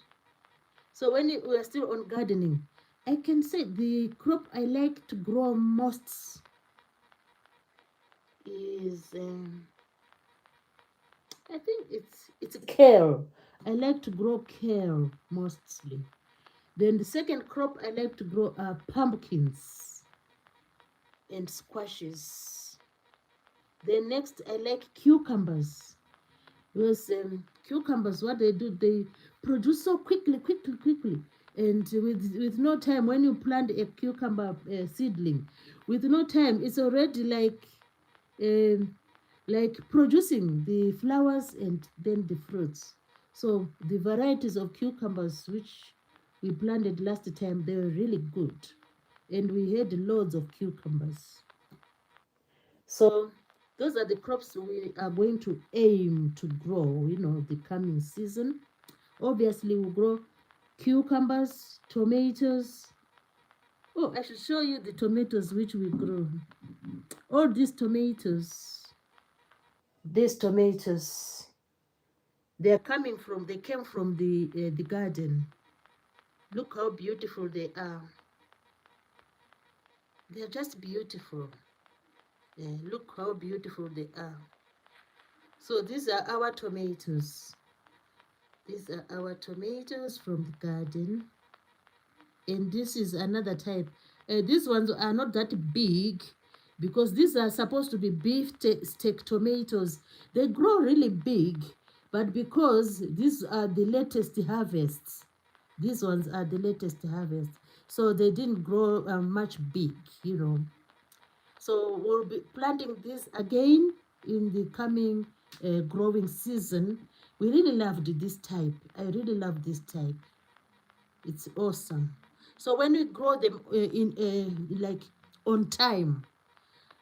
Speaker 1: So when we are still on gardening, I can say the crop I like to grow most is I think it's kale. I like to grow kale mostly. Then the second crop I like to grow are pumpkins and squashes. Then next I like cucumbers. Because cucumbers, what they do, they produce so quickly, quickly, quickly. And with no time, when you plant a cucumber seedling, with no time, it's already um, like producing the flowers and then the fruits. So the varieties of cucumbers which we planted last time, they were really good. And we had loads of cucumbers. So those are the crops we are going to aim to grow, the coming season. Obviously, we'll grow cucumbers, tomatoes. Oh, I should show you the tomatoes which we grow. All these tomatoes, they came from the garden. Look how beautiful they are. They're just beautiful. Look how beautiful they are. So these are our tomatoes. These are our tomatoes from the garden. And this is another type. These ones are not that big because these are supposed to be beef steak tomatoes. They grow really big, but because these are the latest harvests, these ones are the latest harvest. So they didn't grow much big. So we'll be planting this again in the coming growing season. We really loved this type. I really love this type. It's awesome. So when we grow them in like on time,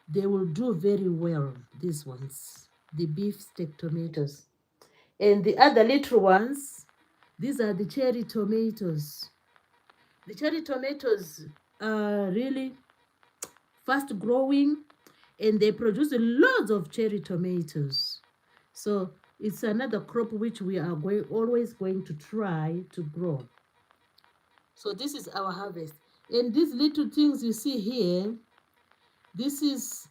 Speaker 1: they will do very well. These ones, the beef steak tomatoes, and the other little ones, these are the cherry tomatoes. The cherry tomatoes are really fast growing, and they produce loads of cherry tomatoes. So it's another crop which we are always going to try to grow. So this is our harvest. And these little things you see here, this is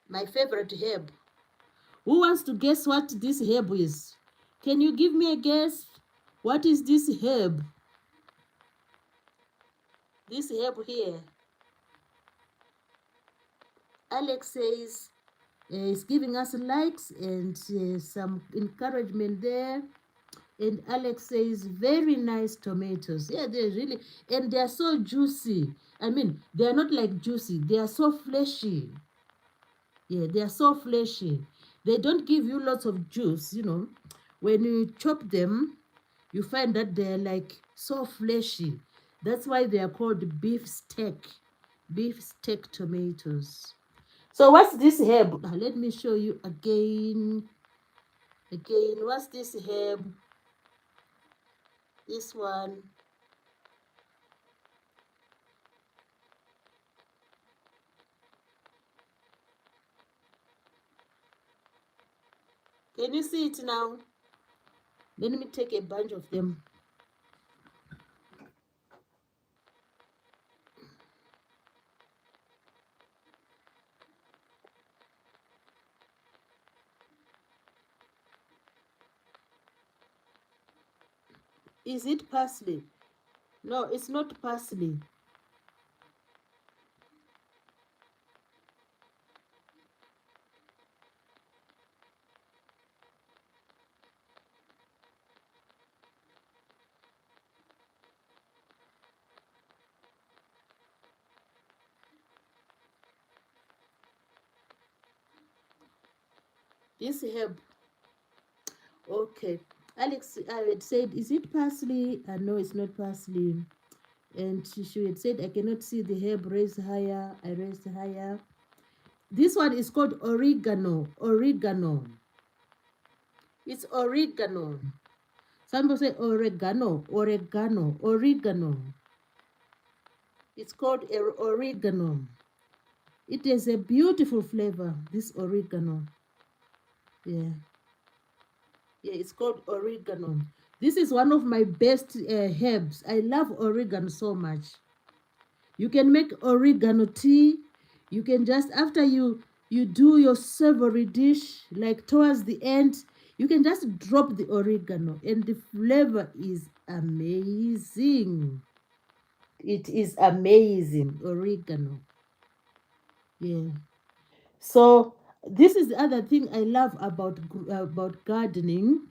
Speaker 1: my favorite herb. Who wants to guess what this herb is? Can you give me a guess? What is this herb? This herb here. Alex says is giving us likes and some encouragement there. And Alex says, very nice tomatoes. Yeah, they're really, and they're so juicy. I mean, they're not like juicy, they are so fleshy. Yeah, they are so fleshy. They don't give you lots of juice, you know. When you chop them, you find that they're like so fleshy. That's why they are called beef steak. Beef steak tomatoes. So what's this herb? Let me show you again. Again, what's this herb? This one. Can you see it now? Let me take a bunch of them. Is it parsley? No, it's not parsley. This herb. Okay. Alex I had said, is it parsley? No, it's not parsley. And she had said, I cannot see the herb. Raise higher. I raised higher. This one is called oregano. Oregano. It's oregano. Some people say oregano. Oregano. Oregano. It's called oregano. It has a beautiful flavor, this oregano. Yeah. Yeah, it's called oregano. This is one of my best herbs. I love oregano so much. You can make oregano tea. You can just, after you do your savory dish, like towards the end, you can just drop the oregano and the flavor is amazing. It is amazing, oregano. Yeah. So this is the other thing I love about gardening.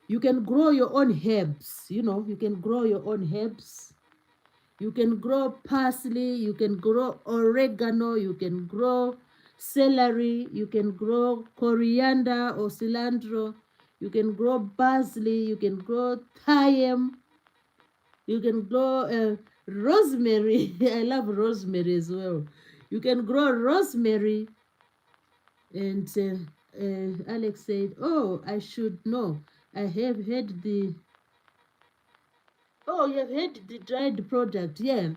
Speaker 1: You can grow your own herbs. You know, you can grow your own herbs. You can grow parsley. You can grow oregano. You can grow celery. You can grow coriander or cilantro. You can grow parsley. You can grow thyme. You can grow rosemary. I love rosemary as well. You can grow rosemary. And Alex said, oh, I should know. I have had the, oh, you have had the dried product. Yeah.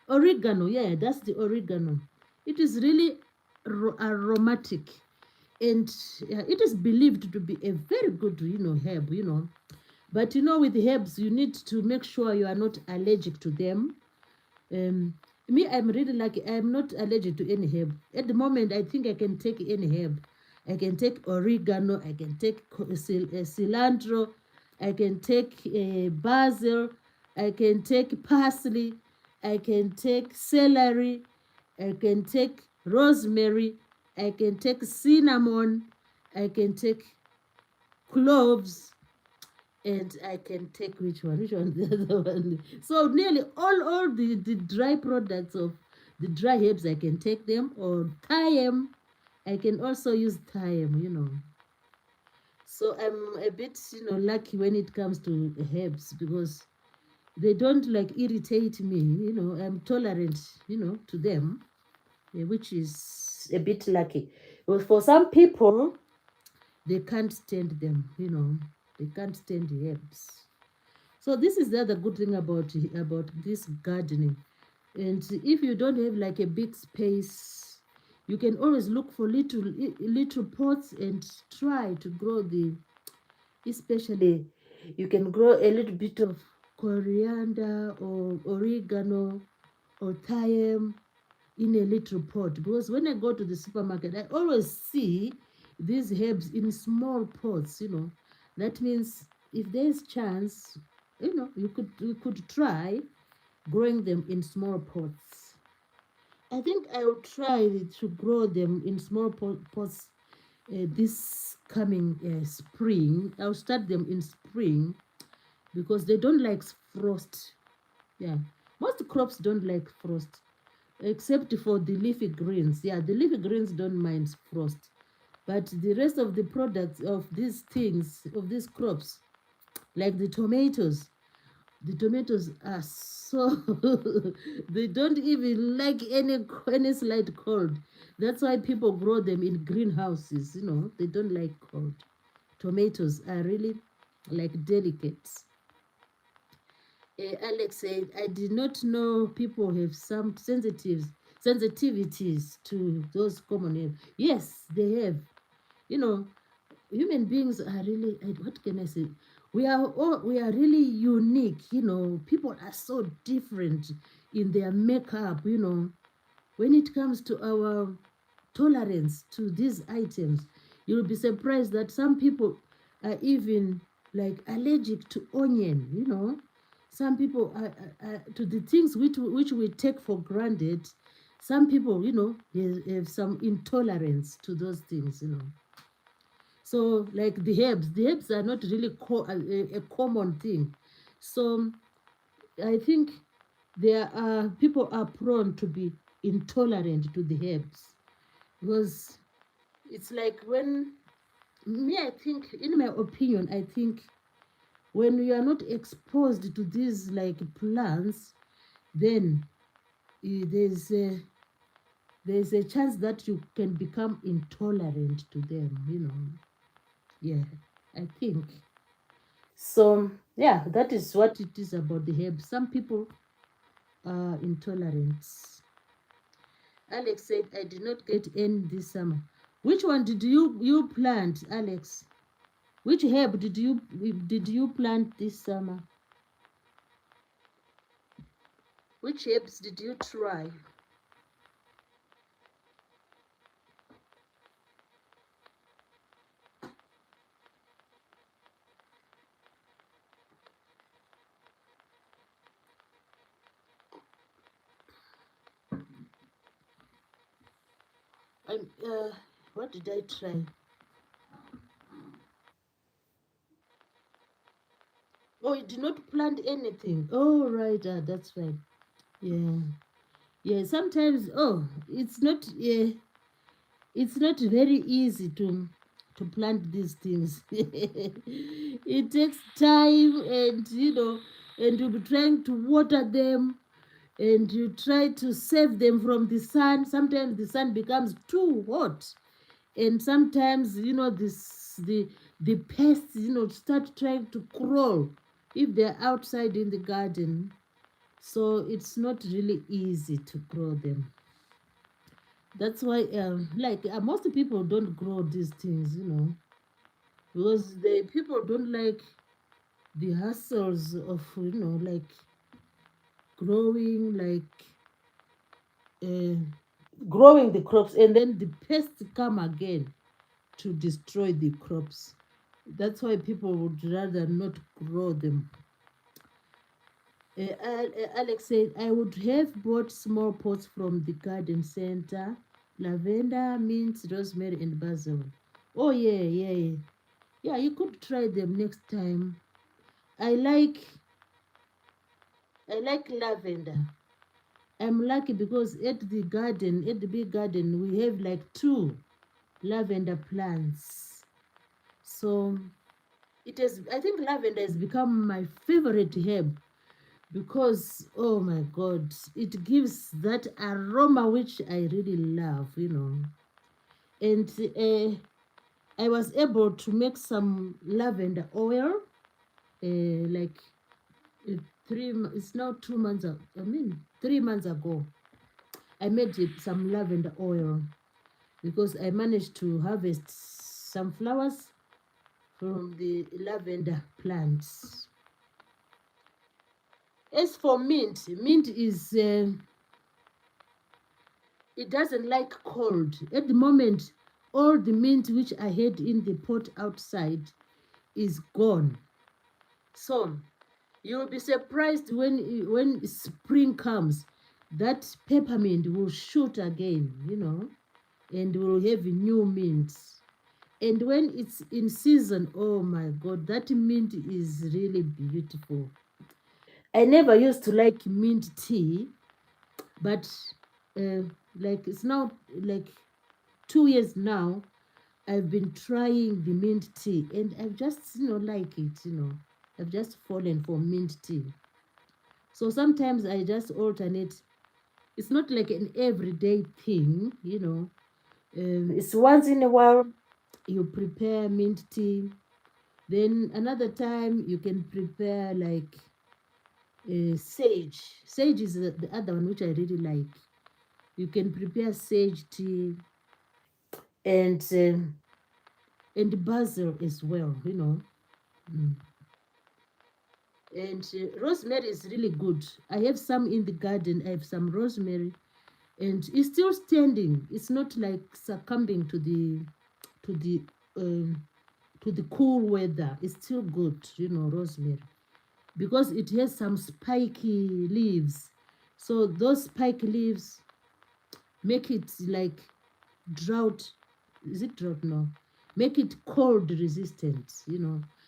Speaker 1: Oregano. Yeah, that's the oregano. It is really aromatic. And it is believed to be a very good, herb, But, with herbs, you need to make sure you are not allergic to them. Um, Me, I'm really lucky. I'm not allergic to any herb. At the moment, I think I can take any herb. I can take oregano. I can take cilantro. I can take basil. I can take parsley. I can take celery. I can take rosemary. I can take cinnamon. I can take cloves, and I can take which one? Which one? The other one. So nearly all the dry products of the dry herbs, I can take them, or thyme. I can also use thyme. So I'm a bit, lucky when it comes to herbs because they don't like irritate me. I'm tolerant, to them, which is a bit lucky. But for some people, they can't stand them. They can't stand herbs. So this is the other good thing about this gardening. And if you don't have like a big space, you can always look for little pots and try to grow especially you can grow a little bit of coriander or oregano or thyme in a little pot, because when I go to the supermarket, I always see these herbs in small pots. That means if there's chance, you could try growing them in small pots. I think I will try to grow them in small pots this coming spring. I'll start them in spring because they don't like frost. Yeah, most crops don't like frost except for the leafy greens. Yeah, the leafy greens don't mind frost, but the rest of the products of these things, of these crops, like the tomatoes are so they don't even like any slight cold. That's why people grow them in greenhouses. They don't like cold. Tomatoes are really like delicate. Alex said, I did not know people have some sensitivities to those common names. Yes, they have. You know, Human beings are really, what can I say? We are really unique. People are so different in their makeup. When it comes to our tolerance to these items, you'll be surprised that some people are even like allergic to onion. Some people are to the things which we take for granted. Some people, have some intolerance to those things. So, like the herbs are not really a common thing. So, I think there are people are prone to be intolerant to the herbs, because it's like when me, I think, in my opinion, I think when you are not exposed to these like plants, then there's a chance that you can become intolerant to them. Yeah, I think. So, yeah, that is what it is about the herbs. Some people are intolerant. Alex said, I did not get any this summer. Which one did you plant, Alex? Which herb did you plant this summer? Which herbs did you try? I'm, what did I try? Oh, you did not plant anything. Oh, right. That's fine. Yeah. Yeah, sometimes, it's not very easy to plant these things. It takes time, and you'll be trying to water them, and you try to save them from the sun. Sometimes the sun becomes too hot, and sometimes the pests start trying to crawl if they're outside in the garden. So it's not really easy to grow them. That's why, like, most people don't grow these things, because the people don't like the hassles of, like growing, uh, growing the crops, and then the pests come again to destroy the crops. That's why people would rather not grow them. Alex said, I would have bought small pots from the garden center. Lavender, mint, rosemary, and basil. Oh, yeah, yeah, yeah. Yeah, you could try them next time. I like I like lavender. I'm lucky because at the big garden, we have like two lavender plants. So I think lavender has become my favorite herb because, oh my God, it gives that aroma which I really love. And I was able to make some lavender oil, like it's now 2 months ago. I mean, 3 months ago, I made some lavender oil because I managed to harvest some flowers from the lavender plants. As for mint, mint is it doesn't like cold. At the moment, all the mint which I had in the pot outside is gone. So you'll be surprised when spring comes, that peppermint will shoot again, and we'll have new mint. And when it's in season, oh my God, that mint is really beautiful. I never used to like mint tea, but uh, like it's now like 2 years now. I've been trying the mint tea, and I've just like it. I've just fallen for mint tea. So sometimes I just alternate. It's not like an everyday thing. It's once in a while you prepare mint tea. Then another time you can prepare like sage. Sage is the other one which I really like. You can prepare sage tea and basil as well. Mm. And rosemary is really good. I have some in the garden. I have some rosemary, and it's still standing. It's not like succumbing to the um, to the cool weather. It's still good, rosemary, because it has some spiky leaves. So those spiky leaves make it like drought. Is it drought? No. Make it cold resistant.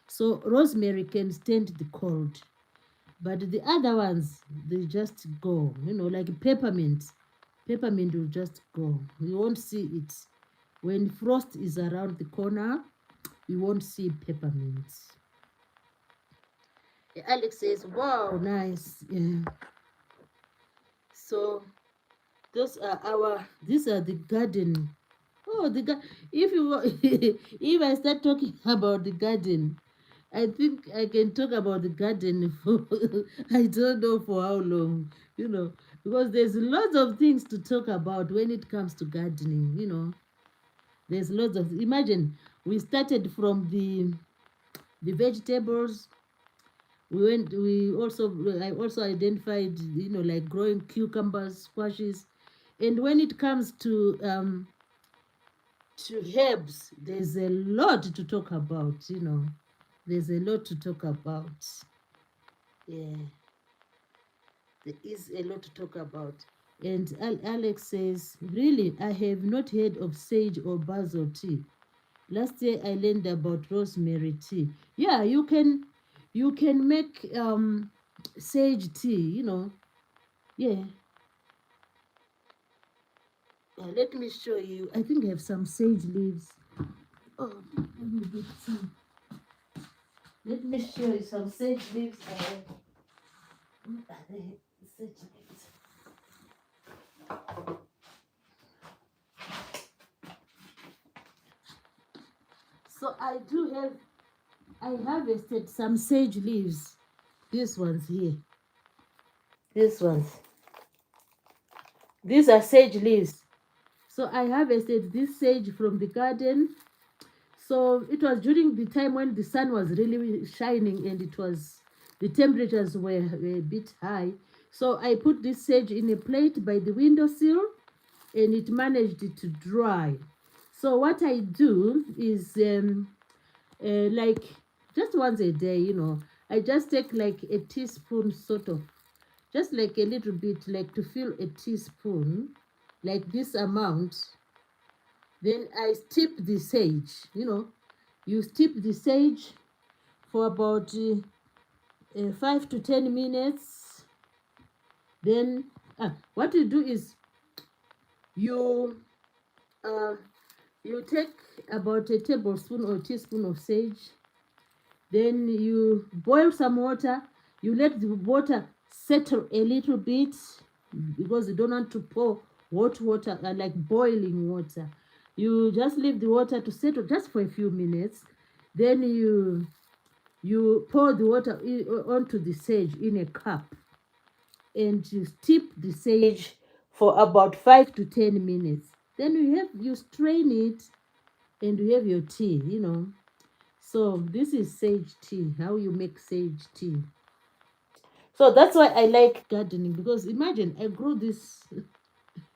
Speaker 1: So rosemary can stand the cold. But the other ones, they just go, like peppermint. Peppermint will just go. You won't see it. When frost is around the corner, you won't see peppermint. Alex says, wow, nice. Yeah. So these are the garden. Oh, if if I start talking about the garden, I think I can talk about the garden for I don't know for how long, because there's lots of things to talk about when it comes to gardening. There's lots of imagine we started from the vegetables. I also identified, like growing cucumbers, squashes, and when it comes to herbs, there's a lot to talk about. There's a lot to talk about. Yeah, there is a lot to talk about. And Alex says, really, I have not heard of sage or basil tea. Last year I learned about rosemary tea. Yeah, you can make sage tea. Yeah. Let me show you. I think I have some sage leaves. Oh, let me get some. Let me show you some sage leaves I have. What are they? Sage leaves. So I harvested some sage leaves. These ones here. These ones. These are sage leaves. So I harvested this sage from the garden. So it was during the time when the sun was really shining, and the temperatures were a bit high. So I put this sage in a plate by the windowsill, and it managed to dry. So what I do is like just once a day, I just take like a teaspoon, sort of, just like a little bit, like to fill a teaspoon, like this amount. Then I steep the sage. You steep the sage for about 5 to 10 minutes. Then what you do is you uh, you take about a tablespoon or teaspoon of sage. Then you boil some water. You let the water settle a little bit, because you don't want to pour hot water, like boiling water. You just leave the water to settle just for a few minutes. Then you pour the water onto the sage in a cup, and you steep the sage for about 5 to 10 minutes. Then you strain it, and you have your tea. So this is sage tea, how you make sage tea. So that's why I like gardening, because imagine I grow this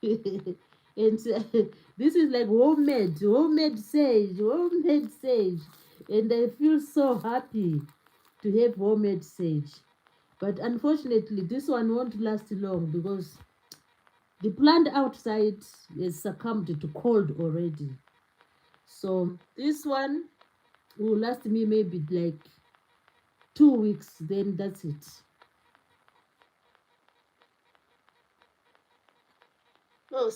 Speaker 1: and this is like homemade sage, and I feel so happy to have homemade sage. But unfortunately, this one won't last long because the plant outside has succumbed to cold already. So this one will last me maybe like 2 weeks, then that's it. Oh,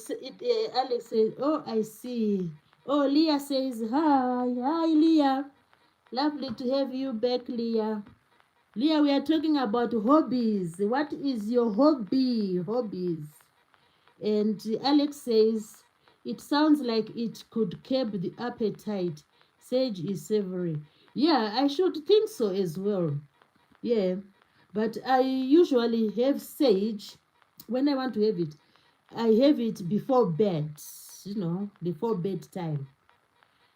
Speaker 1: Alex says, oh, I see. Oh, Leah says, hi. Hi, Leah. Lovely to have you back, Leah. Leah, we are talking about hobbies. What is your hobby? Hobbies. And Alex says, it sounds like it could curb the appetite. Sage is savory. Yeah, I should think so as well. Yeah, but I usually have sage when I want to have it. I have it before bed, before bedtime,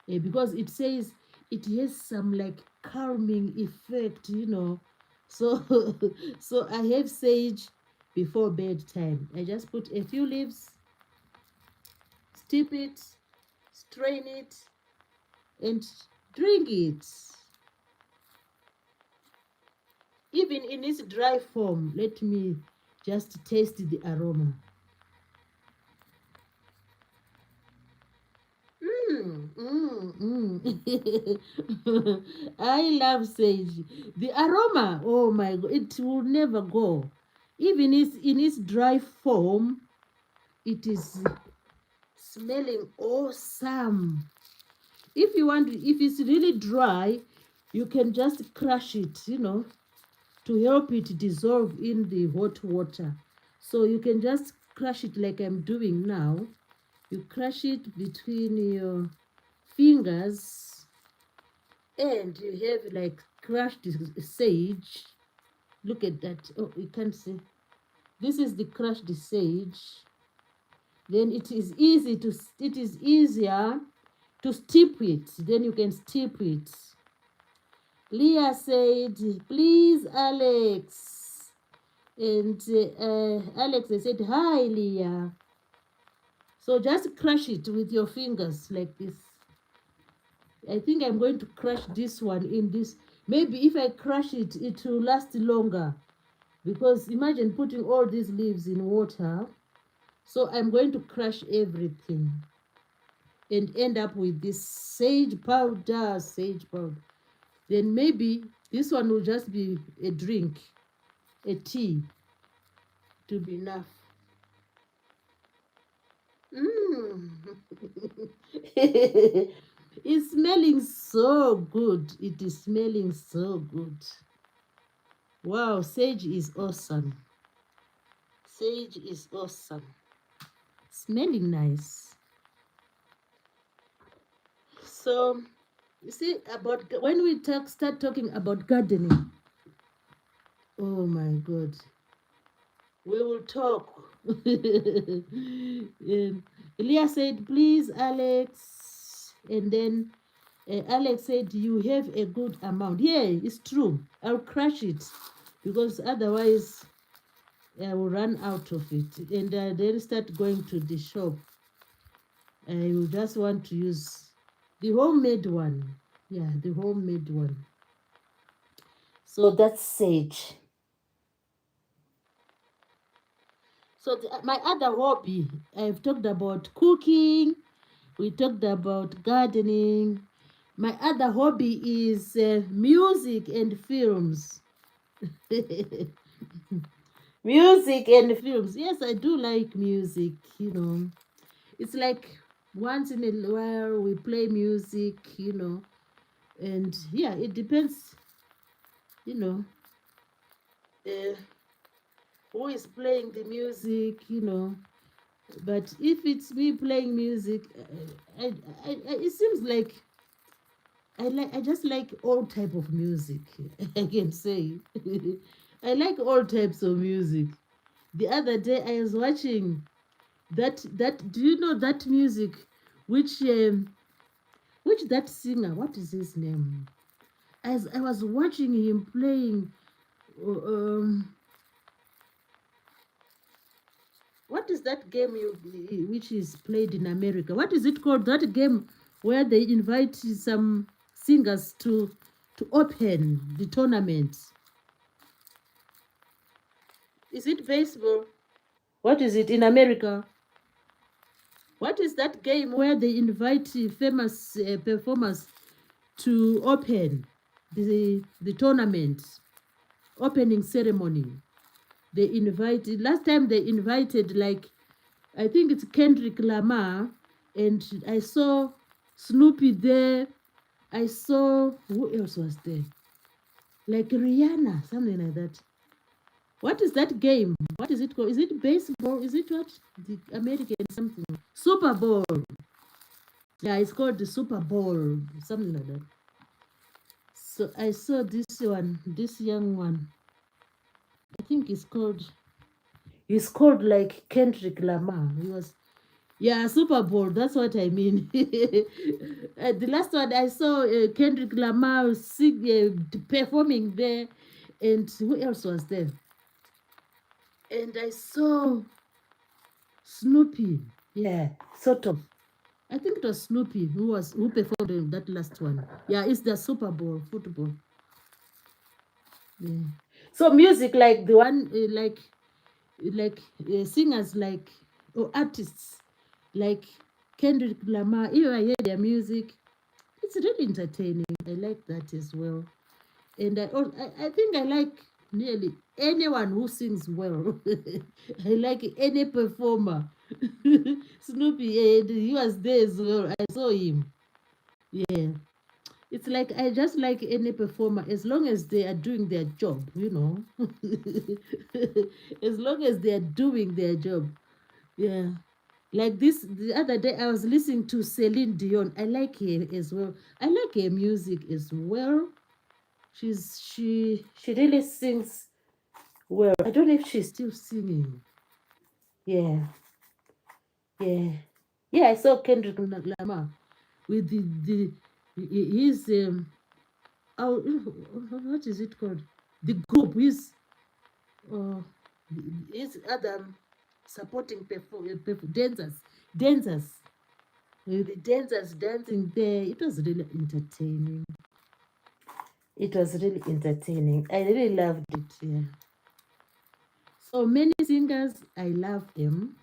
Speaker 1: because it says it has some like calming effect. So, so I have sage before bedtime. I just put a few leaves, steep it, strain it, and drink it. Even in its dry form, let me just taste the aroma. I love sage. The aroma, oh my god, it will never go. Even in its dry form, it is smelling awesome. If it's really dry, you can just crush it, to help it dissolve in the hot water. So you can just crush it like I'm doing now. You crush it between your fingers, and you have like crushed sage. Look at that. Oh, you can't see. This is the crushed sage. Then it is easier to steep it. Then you can steep it. Leah said, please, Alex. And Alex, they said, hi, Leah. So just crush it with your fingers like this. I think I'm going to crush this one in this. Maybe if I crush it, it will last longer. Because imagine putting all these leaves in water. So I'm going to crush everything and end up with this sage powder, Then maybe this one will just be a drink, a tea, to be enough. Mm. It's smelling so good. It is smelling so good. Wow, sage is awesome. Sage is awesome. Smelling nice. So, you see, about when we start talking about gardening, oh my God, we will talk. Leah said, please, Alex. And then Alex said, you have a good amount. Yeah, it's true. I'll crush it because otherwise I will run out of it. And then start going to the shop. I will just want to use the homemade one. Yeah, the homemade one. So that's sage. So my other hobby, I've talked about cooking. We talked about gardening. My other hobby is music and films. Music and films. Yes, I do like music. It's like once in a while we play music. And yeah, it depends, you know, uh, who is playing the music. But if it's me playing music, it seems like I just like all type of music. I can say I like all types of music. The other day I was watching that. Do you know that music? Which that singer? What is his name? As I was watching him playing. What is that game which is played in America? What is it called? That game where they invite some singers to open the tournament. Is it baseball? What is it in America? What is that game where they invite famous performers to open the tournament opening ceremony? They invited last time they invited like I think it's Kendrick Lamar, and I saw Snoopy there. I saw who else was there? Like Rihanna, something like that. What is that game? What is it called? Is it baseball? Is it what? The American something. Super Bowl. Yeah, it's called the Super Bowl, something like that. So I saw this one, this young one. I think he's called like Kendrick Lamar. He was yeah, Super Bowl. That's what I mean. The last one I saw Kendrick Lamar performing there, and who else was there? And I saw Snoopy. Yeah, sort of. I think it was Snoopy who performed in that last one. Yeah, it's the Super Bowl football. Yeah. So music like the one singers like or artists like Kendrick Lamar. If I hear their music, it's really entertaining. I like that as well. And I think I like nearly anyone who sings well. I like any performer. Snoopy, he was there as well. I saw him. Yeah. It's like I just like any performer as long as they are doing their job, you know. As long as they are doing their job. Yeah. Like this, the other day I was listening to Celine Dion. I like her as well. I like her music as well. She really sings well. I don't know if she's still singing. Yeah, yeah, yeah. I saw Kendrick Lamar with his oh, what is it called? The group uh his other supporting dancers. The dancers dancing there. It was really entertaining. It was really entertaining. I really loved it. Yeah. So many singers, I love them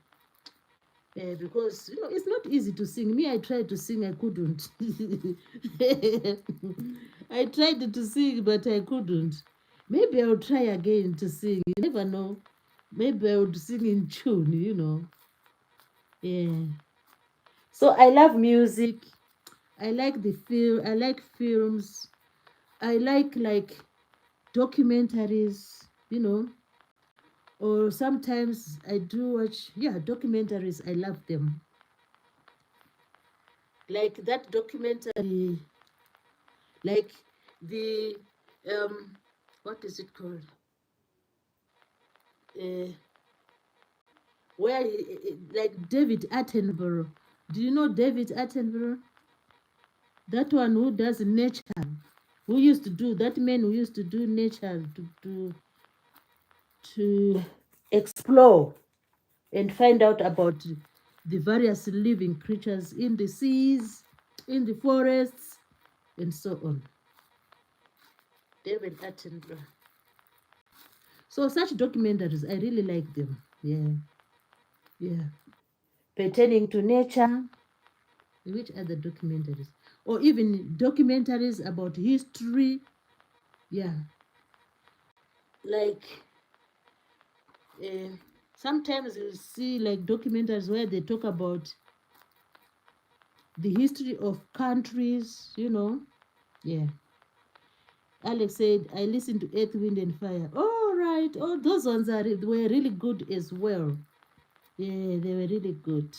Speaker 1: because you know it's not easy to sing. Me, I tried to sing, I couldn't. I tried to sing, but I couldn't. Maybe I'll try again to sing. You never know. Maybe I would sing in tune. You know. Yeah. So I love music. I like the film. I like films. I like documentaries. You know. Or sometimes I do watch, yeah, documentaries. I love them. Like that documentary, like the, what is it called? Uh, where, like David Attenborough. Do you know David Attenborough? That one who does nature. Who used to do, that man who used to do nature to explore and find out about the various living creatures in the seas, in the forests, and so on. David Attenborough. So such documentaries, I really like them. Yeah, yeah. Pertaining to nature, which other documentaries? Or even documentaries about history. Yeah, like uh, sometimes you see like documentaries where they talk about the history of countries, you know. Yeah. Alex said, I listened to Earth, Wind, and Fire. All right. Oh, those ones were really good as well. Yeah, they were really good.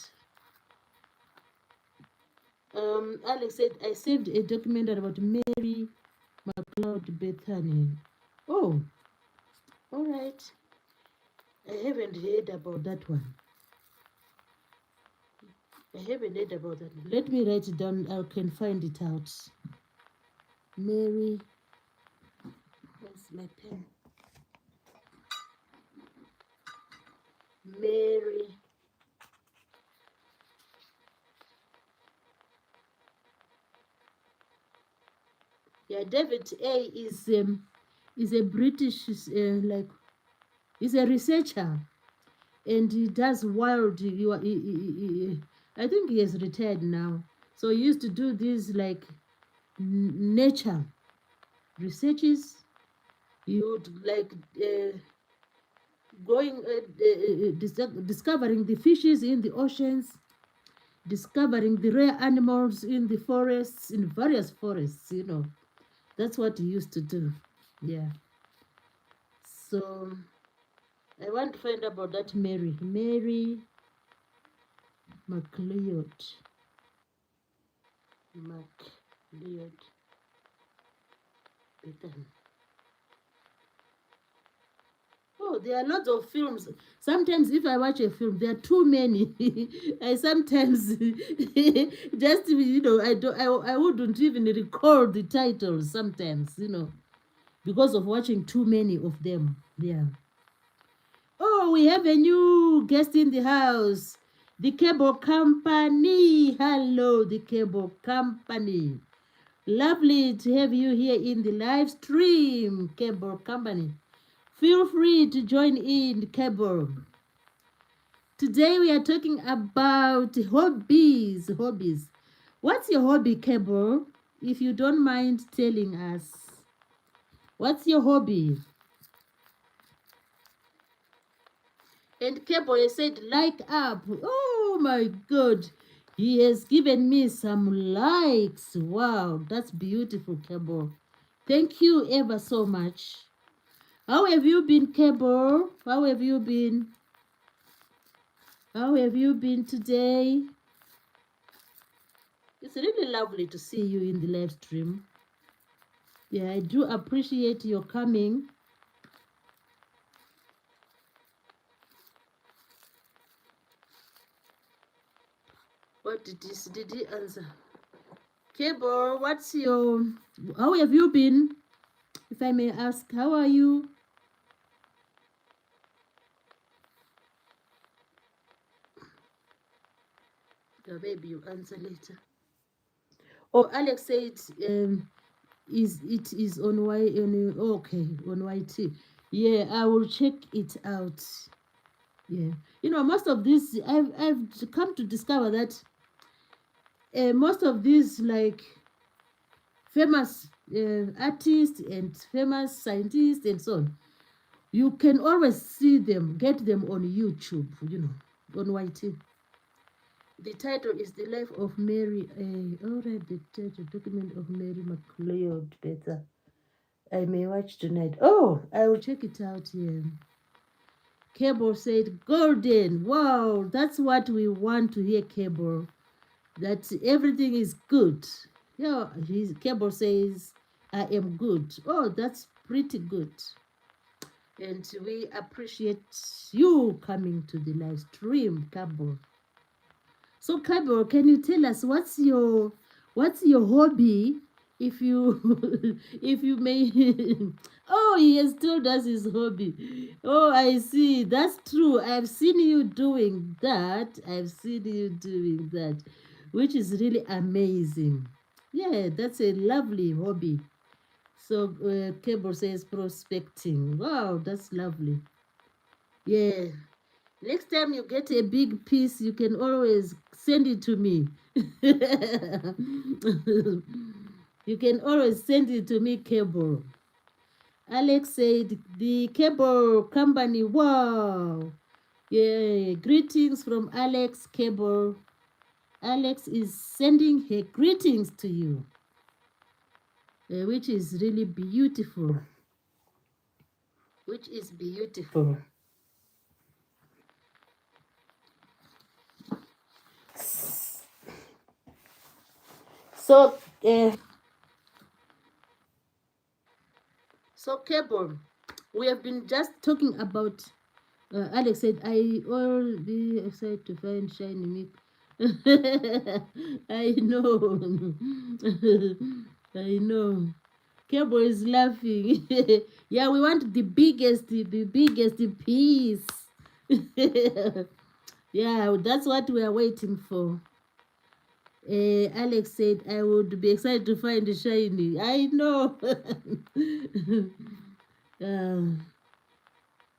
Speaker 1: Alex said, I saved a documentary about Mary McLeod Bethany. Oh, all right. I haven't heard about that one. I haven't heard about that one. Let me write it down. I can find it out. Mary, where's my pen? Mary. Yeah, David A is a British like he's a researcher, and he does wild. I think he has retired now. So he used to do these like nature researches. He would like going discovering the fishes in the oceans, discovering the rare animals in the forests, in various forests. That's what he used to do. Yeah. So I want to find out about that Mary McLeod. McLeod. Oh, there are lots of films. Sometimes if I watch a film, there are too many. I sometimes just I wouldn't even recall the titles sometimes, because of watching too many of them. Yeah. Oh, we have a new guest in the house. The cable company. Hello, the cable company. Lovely to have you here in the live stream, cable company. Feel free to join in, cable. Today we are talking about hobbies. Hobbies. What's your hobby, cable? If you don't mind telling us. What's your hobby? And Kebo said, like up. Oh my God. He has given me some likes. Wow, that's beautiful, Kebo. Thank you ever so much. How have you been, Kebo? How have you been? How have you been today? It's really lovely to see you in the live stream. Yeah, I do appreciate your coming. What did he answer? Kebo, how have you been? If I may ask, how are you? Maybe you answer later. Oh, Alex said it is on on YT. Yeah, I will check it out. Yeah, most of this I've come to discover that most of these like famous artists and famous scientists and so on, you can always see them, get them on YouTube, on YT. The title is The Life of Mary. Alright, the title, document of Mary McLeod. Better. I may watch tonight. Oh, I will check it out here. Cable said, golden. Wow, that's what we want to hear, Cable. That everything is good. Yeah, Cable says, I am good. Oh, that's pretty good. And we appreciate you coming to the live stream, Cable. So, Cable, can you tell us what's your hobby? If you if you may. Oh, he has told us his hobby. Oh, I see. That's true. I've seen you doing that. I've seen you doing that, which is really amazing. Yeah, that's a lovely hobby. So, Cable says prospecting. Wow, that's lovely. Yeah. Next time you get a big piece, you can always send it to me. You can always send it to me, Cable. Alex said, the cable company, wow. Yeah, greetings from Alex Cable. Alex is sending her greetings to you, which is really beautiful. Which is beautiful. So, Cable, we have been just talking about. Alex said, I all be excited to find shiny meat. I know. I know. Cable is laughing. Yeah, we want the biggest piece. Yeah, that's what we are waiting for. Alex said, I would be excited to find shiny. I know. uh,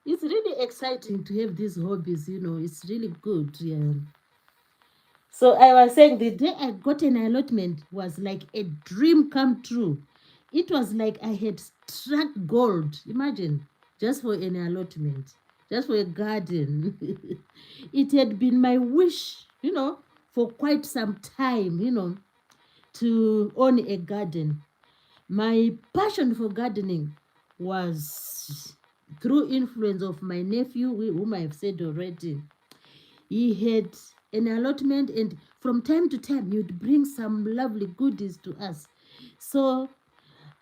Speaker 1: it's really exciting to have these hobbies, it's really good. Yeah. So I was saying the day I got an allotment was like a dream come true. It was like I had struck gold. Imagine, just for an allotment, just for a garden. It had been my wish, for quite some time, to own a garden. My passion for gardening was through influence of my nephew, whom I've said already. He had an allotment, and from time to time, he'd bring some lovely goodies to us. So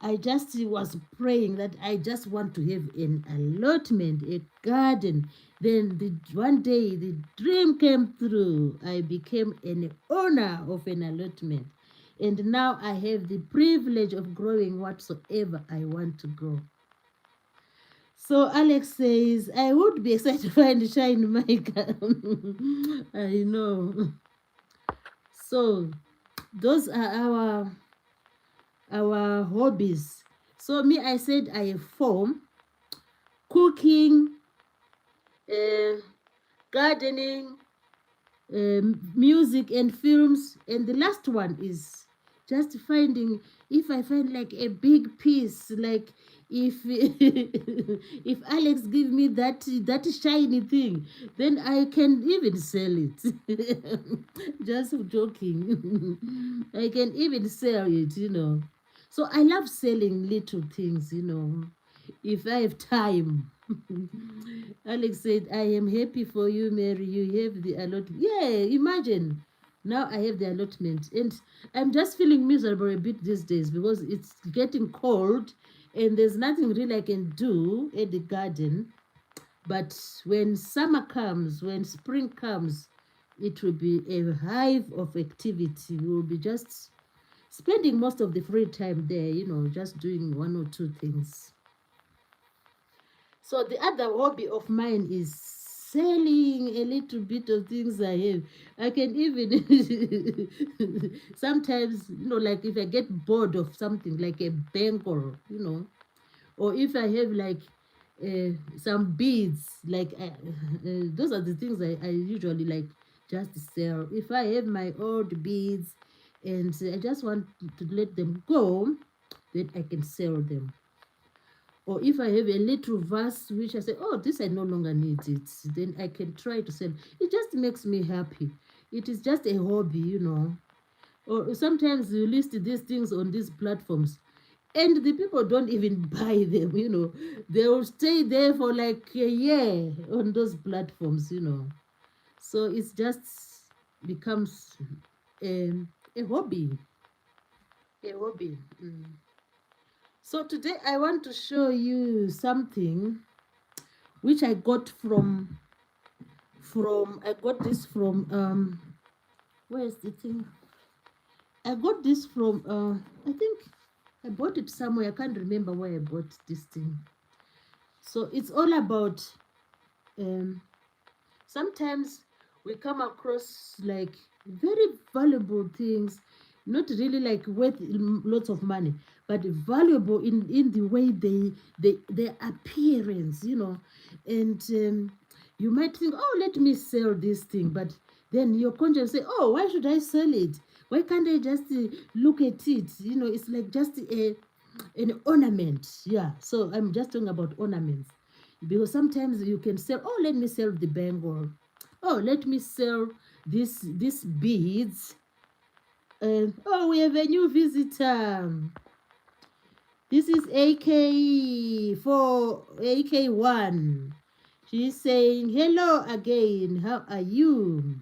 Speaker 1: I just was praying that I just want to have an allotment, a garden. Then one day the dream came through. I became an owner of an allotment. And now I have the privilege of growing whatsoever I want to grow. So Alex says, I would be excited to find shine my garden. I know. So those are our hobbies. So me, I said I have four: cooking, uh, gardening, music and films, and the last one is just finding, if I find like a big piece, like if if Alex give me that shiny thing, then I can even sell it. Just joking. I can even sell it. So I love selling little things, if I have time. Alex said, I am happy for you, Mary. You have the allotment. Yeah, imagine. Now I have the allotment. And I'm just feeling miserable a bit these days because it's getting cold and there's nothing really I can do at the garden. But when summer comes, when spring comes, it will be a hive of activity. We will be just spending most of the free time there, just doing one or two things. So the other hobby of mine is selling a little bit of things I have. I can even sometimes, like if I get bored of something like a bangle, or if I have like some beads, like those are the things I usually like just sell. If I have my old beads and I just want to let them go, then I can sell them. Or if I have a little vase which I say, oh, this I no longer need it, then I can try to sell. It just makes me happy. It is just a hobby. Or sometimes you list these things on these platforms and the people don't even buy them. They will stay there for like a year on those platforms. So it's just becomes a hobby. A hobby. So today I want to show you something which I got from I got this from where's the thing? I got this from I think I bought it somewhere. I can't remember where I bought this thing. So it's all about um sometimes we come across like very valuable things, not really like worth lots of money, but valuable in the way their appearance. And you might think, oh, let me sell this thing, but then your conscience say, oh, why should I sell it? Why can't I just look at it? It's like just an ornament. Yeah, so I'm just talking about ornaments, because sometimes you can sell, oh, let me sell the bangle, oh, let me sell this beads. Oh, we have a new visitor. This is AK1. She's saying hello again, how are you?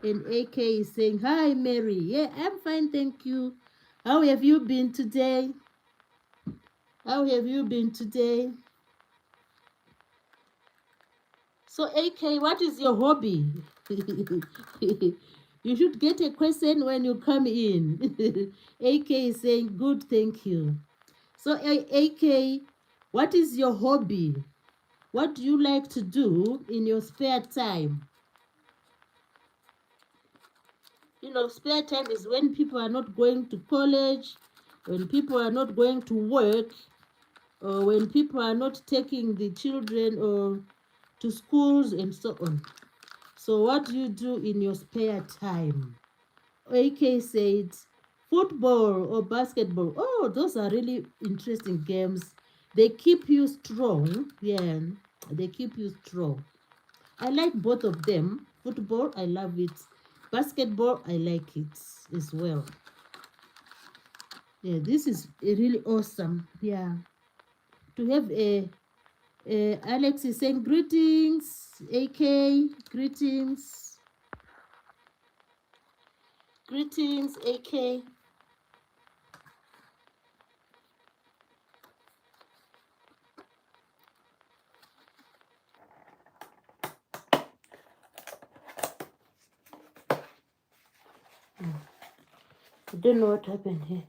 Speaker 1: And AK is saying, hi Mary. Yeah, I'm fine, thank you. How have you been today? How have you been today? So, AK, what is your hobby? You should get a question when you come in. AK is saying, good, thank you. So, AK, what is your hobby? What do you like to do in your spare time? Spare time is when people are not going to college, when people are not going to work, or when people are not taking the children or to schools and so on. So what do you do in your spare time? AK said football or basketball. Oh, those are really interesting games. They keep you strong. Yeah, they keep you strong. I like both of them. Football, I love it. Basketball, I like it as well. Yeah, this is really awesome. Yeah, to have Alex is saying greetings. AK, greetings. Greetings, AK. I don't know what happened here.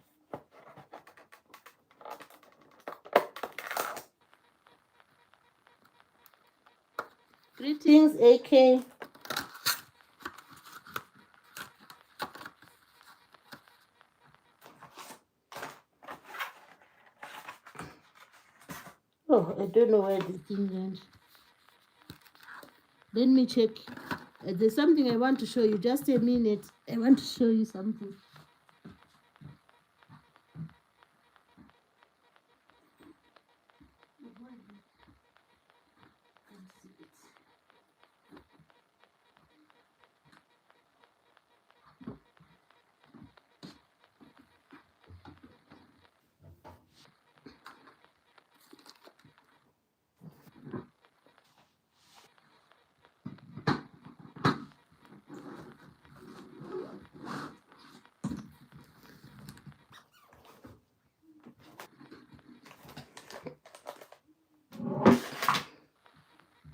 Speaker 1: Greetings, AK. Oh, I don't know where this thing went. Let me check. There's something I want to show you. Just a minute. I want to show you something.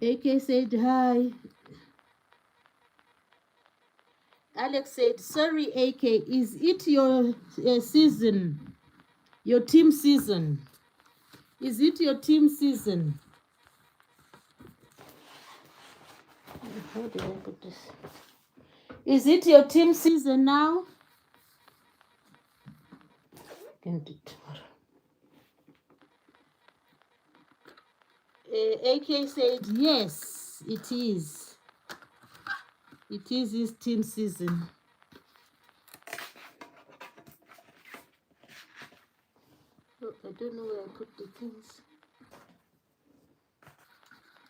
Speaker 1: AK said hi. Alex said, sorry, AK, is it your season? Your team season? Is it your team season? How did I put this? Is it your team season now? I can do it tomorrow. AK said, yes, it is. It is his team season. Oh, I don't know where I put the things.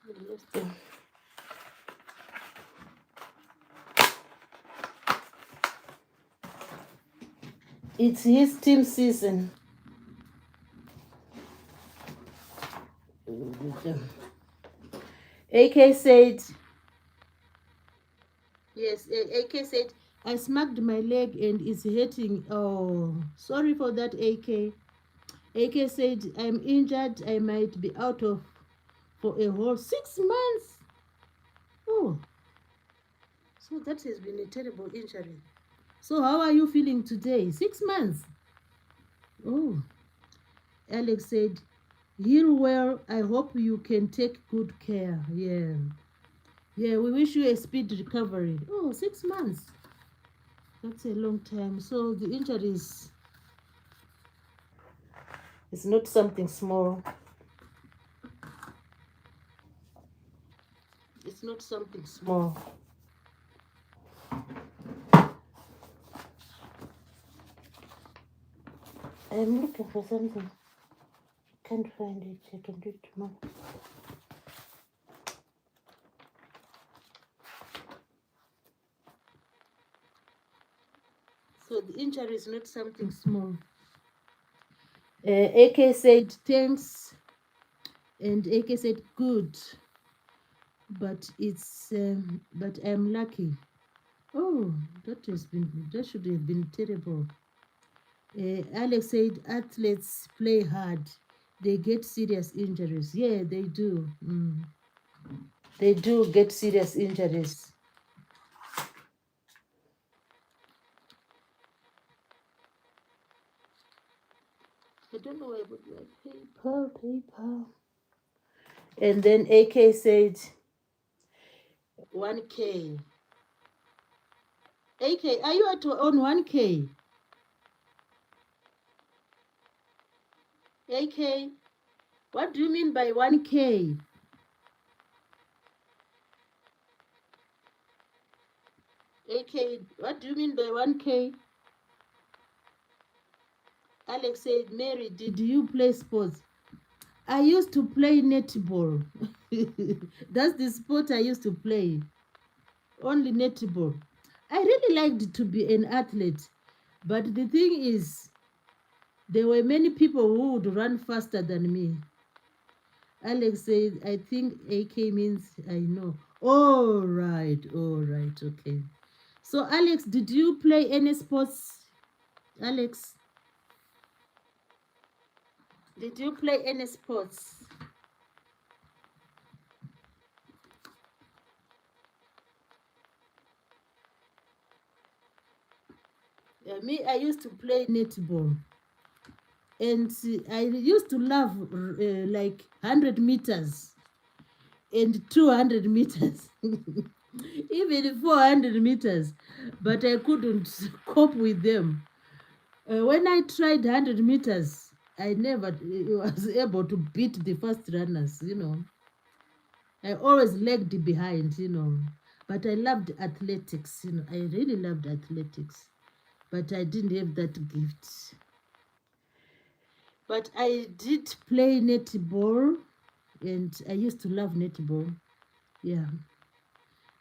Speaker 1: I left them. It's his team season. AK said, yes, AK said, I smacked my leg and it's hurting. Oh, sorry for that, AK. AK said, I'm injured. I might be out of for a whole 6 months. Oh, so that has been a terrible injury. So how are you feeling today? 6 months. Oh, Alex said, heal well. I hope you can take good care. Yeah. Yeah, we wish you a speedy recovery. Oh, 6 months. That's a long time. So the injury is not something small. It's not something small. I'm looking for something. Can't find it. I can do it tomorrow. So the injury is not something small. AK said thanks, and AK said good, but but I'm lucky. Oh, that should have been terrible. Alex said athletes play hard, they get serious injuries. Yeah, they do. They do get serious injuries. I don't know why I would like PayPal. And then AK said 1K. AK, are you on 1K? AK, what do you mean by 1K? AK, what do you mean by 1K? Alex said, Mary, did you play sports? I used to play netball. That's the sport I used to play. Only netball. I really liked to be an athlete. But the thing is, there were many people who would run faster than me. Alex said, I think AK means I know. All right, okay. So, Alex, did you play any sports? Alex, did you play any sports? Me, I used to play netball. And I used to love like 100 meters and 200 meters, even 400 meters, but I couldn't cope with them. When I tried 100 meters, I never was able to beat the first runners. I always lagged behind. But I loved athletics. I really loved athletics, but I didn't have that gift. But I did play netball, and I used to love netball. Yeah.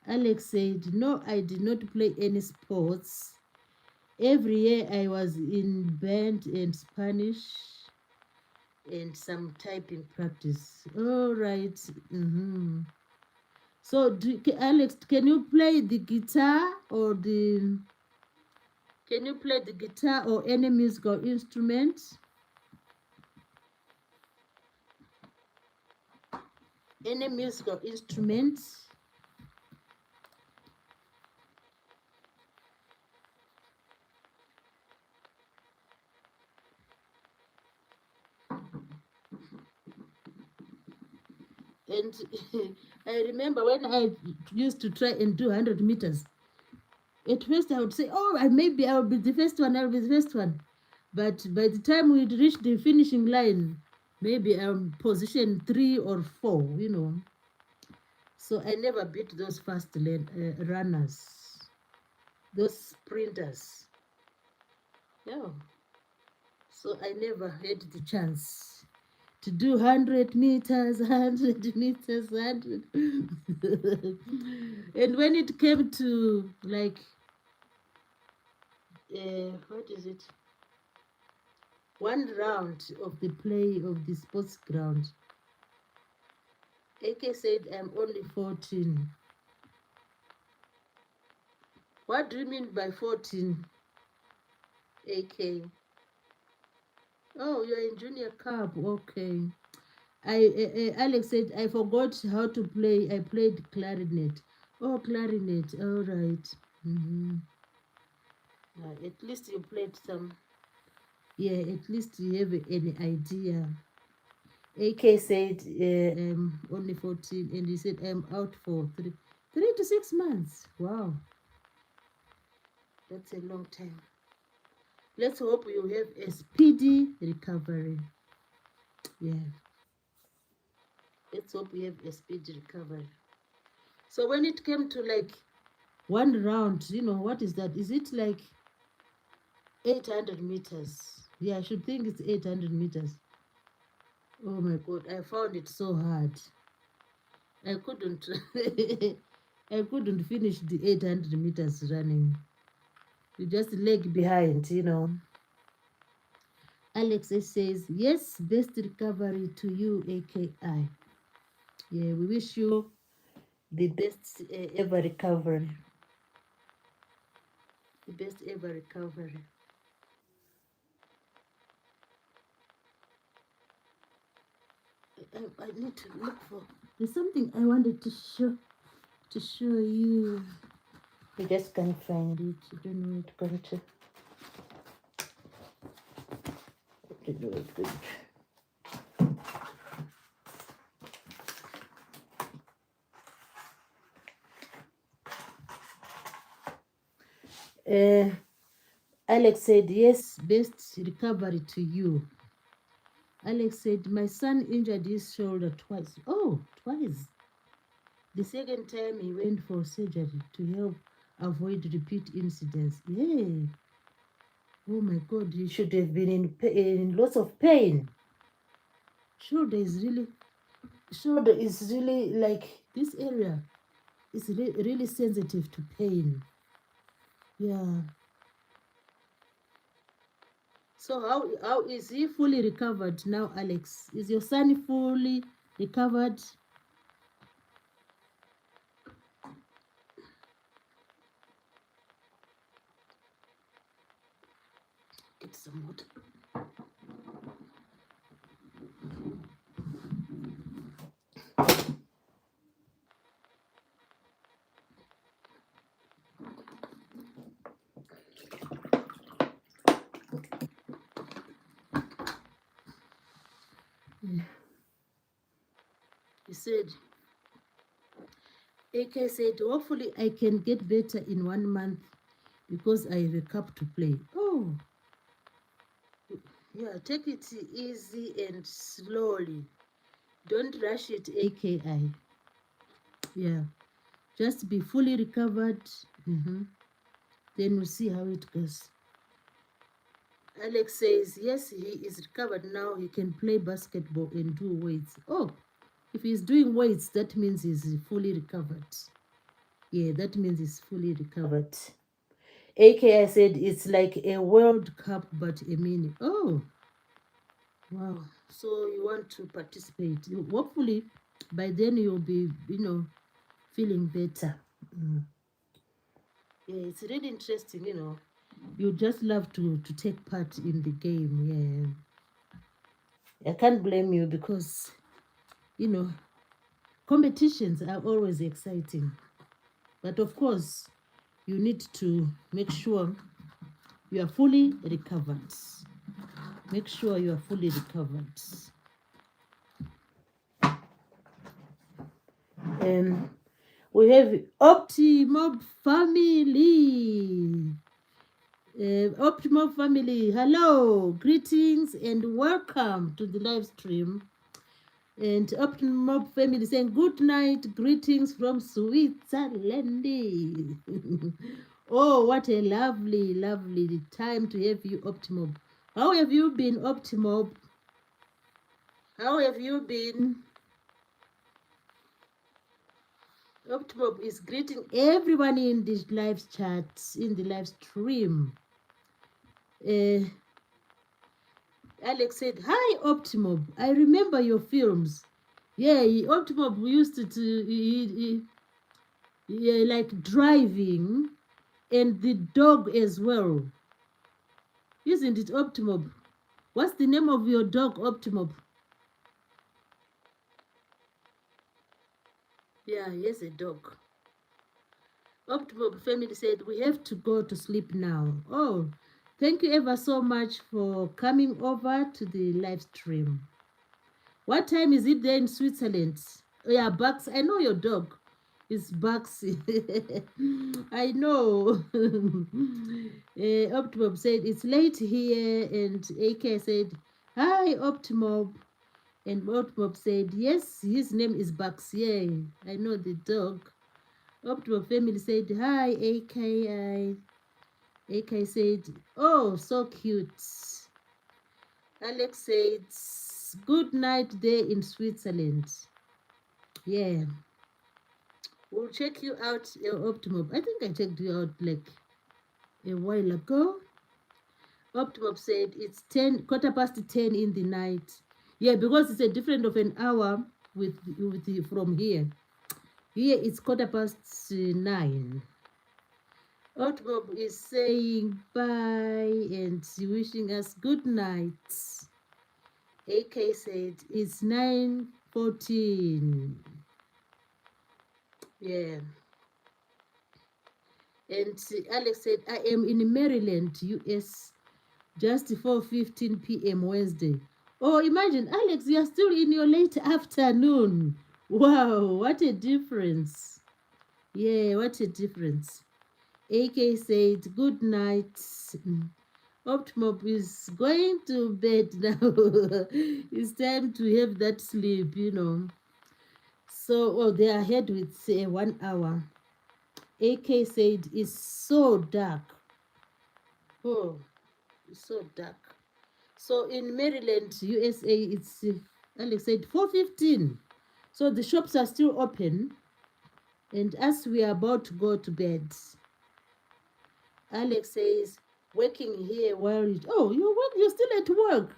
Speaker 1: Alex said, no, I did not play any sports. Every year I was in band and Spanish and some typing practice. All right. So, Alex, can you play the guitar or the... Can you play the guitar or any musical instrument? Any musical instrument? And I remember when I used to try and do 100 meters, at first I would say, oh, maybe I'll be the first one, I'll be the first one. But by the time we'd reach the finishing line, maybe I'm position 3 or 4. So I never beat those fast runners, those sprinters. No. So I never had the chance to do 100 meters, 100 meters, 100. And when it came to like, what is it? One round of the play of the sports ground, AK said, I'm only 14. What do you mean by 14, AK? Oh, you're in junior cup. Okay. Alex said, I forgot how to play. I played clarinet. Oh, clarinet. All right. At least you played some. Yeah, at least you have any idea. AK said, I'm only 14, and he said, I'm out for 3 to 6 months. Wow, that's a long time. Let's hope you have a speedy recovery. Yeah, let's hope you have a speedy recovery. So when it came to like one round, what is that? Is it like 800 meters? Yeah, I should think it's 800 meters. Oh my God, I found it so hard. I couldn't, I couldn't finish the 800 meters running. You just lag behind. Alex says, yes, best recovery to you, AKI. Yeah, we wish you the best ever recovery. The best ever recovery. I need to look for... There's something I wanted to show you. I just can't find it. I don't know where it's going to. I don't know where it's going to. Uh, Alex said, yes, best recovery to you. Alex said, my son injured his shoulder twice. Oh, twice. The second time he went for surgery to help avoid repeat incidents. Yeah. Oh my God, you should have been in lots of pain. Shoulder is really, shoulder is really like this area is really sensitive to pain. Yeah. So how is he fully recovered now, Alex? Is your son fully recovered? Get some water. Yeah. He said, AK said, hopefully I can get better in 1 month because I have a cup to play. Oh, yeah, take it easy and slowly. Don't rush it, AKI. Yeah, just be fully recovered. Then we'll see how it goes. Alex says, yes, he is recovered now. He can play basketball and do weights. Oh, if he's doing weights, that means he's fully recovered. Yeah, that means he's fully recovered. AKI said it's like a World Cup, but a mini. Oh, wow. So you want to participate. Hopefully, by then you'll be, feeling better. Mm. Yeah, it's really interesting. You just love to take part in the game. Yeah. I can't blame you because, you know, competitions are always exciting. But of course, you need to make sure you are fully recovered. Make sure you are fully recovered. We have Optimob family. Optimob family, hello, greetings and welcome to the live stream. And Optimob family saying good night, greetings from Switzerland. Oh, what a lovely, lovely time to have you, Optimob. How have you been, Optimob? How have you been? Optimob is greeting everyone in this live chat, in the live stream. Alex said, hi, Optimob. I remember your films. Yeah, Optimob used to like driving and the dog as well. Isn't it, Optimob? What's the name of your dog, Optimob? Yeah, he has a dog. Optimob family said, we have to go to sleep now. Oh, thank you ever so much for coming over to the live stream. What time is it there in Switzerland? Oh, yeah, Bucks. I know your dog is Bucks. I know. Optimob said, it's late here. And AK said, hi, Optimob. And Optimob said, yes, his name is Bucks. Yeah, I know the dog. Optimob family said, hi, AKI. AK said, oh, so cute. Alex said, good night there in Switzerland. Yeah. We'll check you out, Optimob. I think I checked you out like a while ago. Optimob said it's 10, 10:15 in the night. Yeah, because it's a different of an hour from here. Here it's 9:15. Optimob is saying bye and wishing us good night. AK said it's 9:14. Yeah. And Alex said, I am in Maryland, US, just 4:15 p.m. Wednesday. Oh, imagine, Alex, you are still in your late afternoon. Wow, what a difference. Yeah, what a difference. AK said, good night. Optimop is going to bed now. It's time to have that sleep. So, they are ahead with 1 hour. AK said, it's so dark. Oh, it's so dark. So in Maryland, USA, it's Alex said 4:15. So the shops are still open, and as we are about to go to bed, Alex says, working here while you're still at work.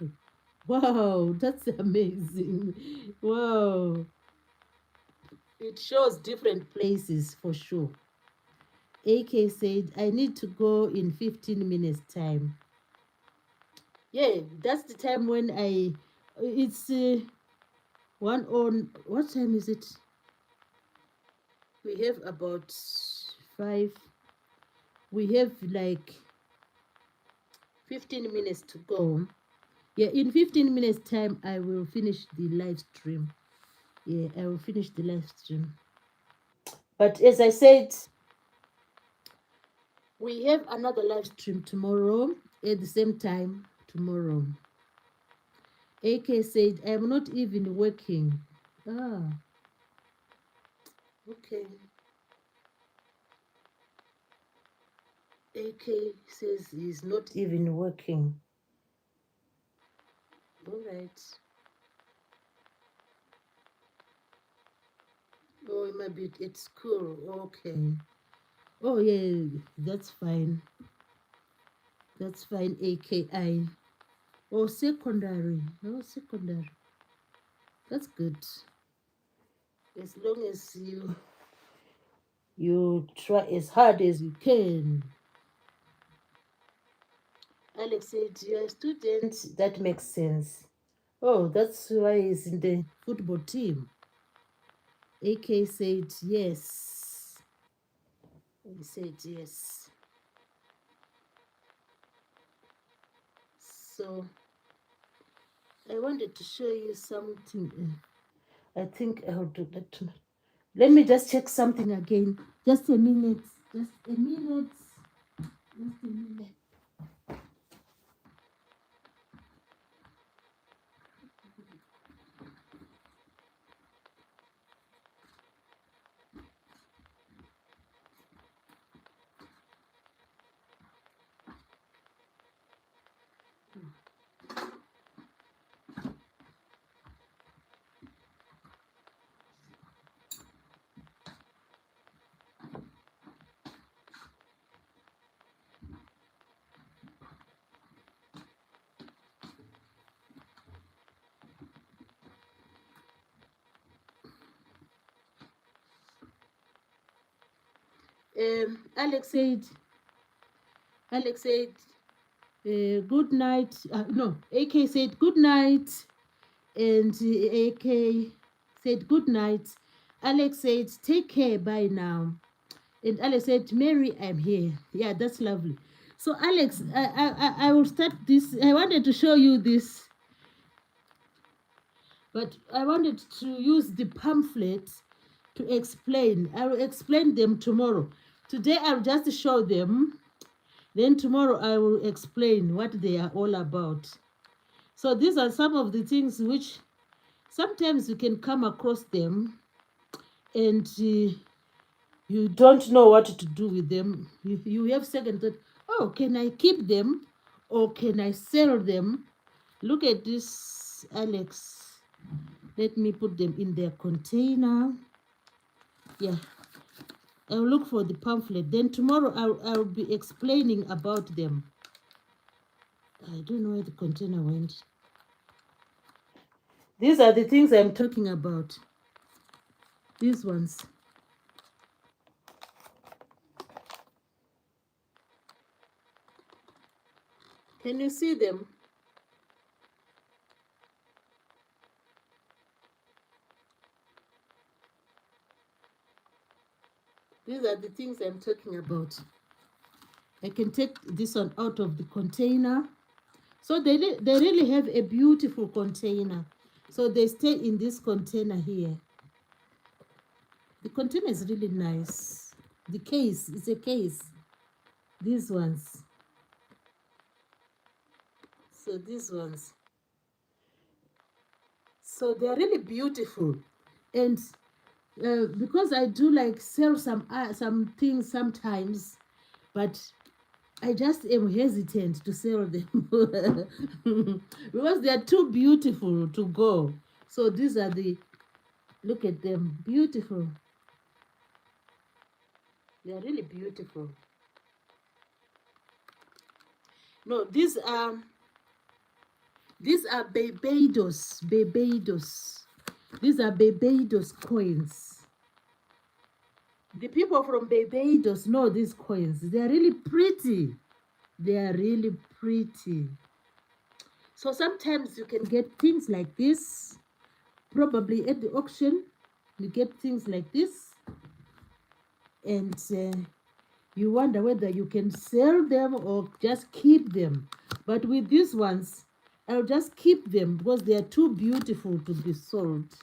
Speaker 1: Wow, that's amazing. Wow. It shows different places for sure. AK said, I need to go in 15 minutes time. Yeah, that's the time when it's one on, what time is it? We have about 5, we have like 15 minutes to go. Yeah, in 15 minutes time, I will finish the live stream. Yeah, I will finish the live stream. But as I said, we have another live stream tomorrow at the same time tomorrow. AK said, I'm not even working. Ah, okay. AK says he's not even working. All right. Oh, it might be at school. Okay. Oh, yeah, that's fine. That's fine, AKI. Oh, secondary. Oh, secondary. That's good. As long as you try as hard as you can. Alex said, you're a student. That makes sense. Oh, that's why he's in the football team. AK said, yes. He said, yes. So, I wanted to show you something. I think I'll do that tonight. Let me just check something again. Just a minute. Just a minute. Just a minute. Alex said, good night. No, AK said good night, and AK said good night. Alex said, take care, bye now. And Alex said, Mary, I'm here. Yeah, that's lovely. So Alex, I will start this. I wanted to show you this, but I wanted to use the pamphlet to explain. I will explain them tomorrow. Today I'll just show them. Then tomorrow I will explain what they are all about. So these are some of the things which sometimes you can come across them, and you don't know what to do with them. You have second thought, oh, can I keep them or can I sell them? Look at this, Alex. Let me put them in their container. Yeah, I'll look for the pamphlet. Then tomorrow I'll be explaining about them. I don't know where the container went. These are the things I'm talking about. These ones. Can you see them? These are the things I'm talking about. I can take this one out of the container. So they really have a beautiful container. So they stay in this container here. The container is really nice. The case is a case. These ones. So these ones. So they're really beautiful. And because I do like sell some things sometimes, but I just am hesitant to sell them because they are too beautiful to go. So these are the, look at them, beautiful. They are really beautiful. No, these are Barbados. These are Barbados coins. The people from Barbados know these coins. They are really pretty. They are really pretty. So sometimes you can get things like this. Probably at the auction, you get things like this. And you wonder whether you can sell them or just keep them. But with these ones, I'll just keep them because they are too beautiful to be sold.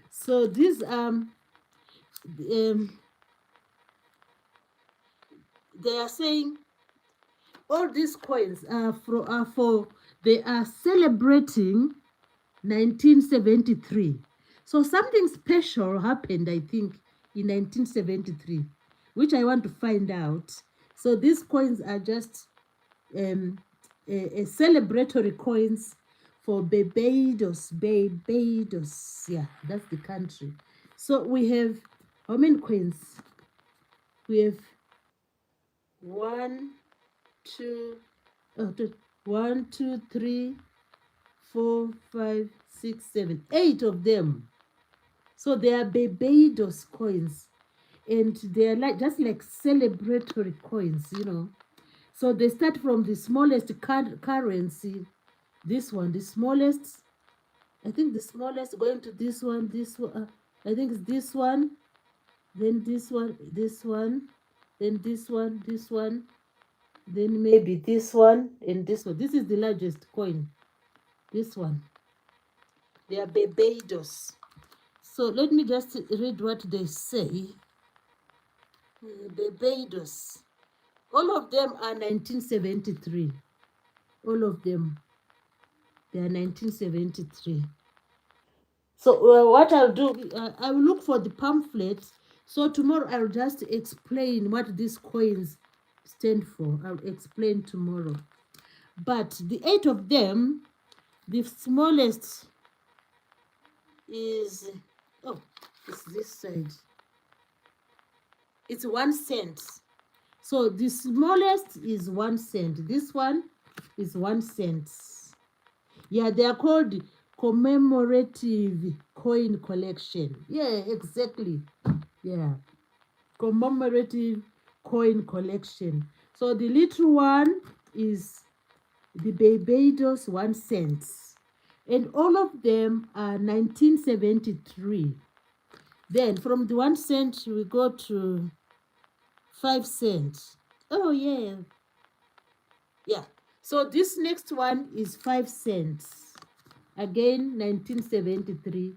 Speaker 1: So these they are saying all these coins are for they are celebrating 1973. So something special happened, I think, in 1973, which I want to find out. So these coins are just a celebratory coins for Barbados. Barbados, yeah, that's the country. So we have how many coins? We have one, two, one, two, three, 4, 5, 6, 7, 8 of them. So they are Barbados coins, and they are like just like celebratory coins, you know. So they start from the smallest currency. This one, the smallest. I think the smallest going to this one. This one. I think it's this one. Then this one. This one. Then this one. This one. Then maybe this one and this one. This is the largest coin. This one. They are Barbados. So let me just read what they say. Barbados. All of them are 1973. All of them. They are 1973. So what I'll do, I will look for the pamphlet. So tomorrow I'll just explain what these coins stand for. I'll explain tomorrow. But the 8 of them, the smallest is, oh, it's this side. It's 1 cent. So the smallest is 1 cent. This one is 1 cent. Yeah, they are called commemorative coin collection. Yeah, exactly. Yeah, commemorative coin collection. So the little one is the Barbados 1 cent. And all of them are 1973. Then from the 1 cent, we go to 5 cents. Oh, yeah. Yeah. So this next one is 5 cents. Again, 1973.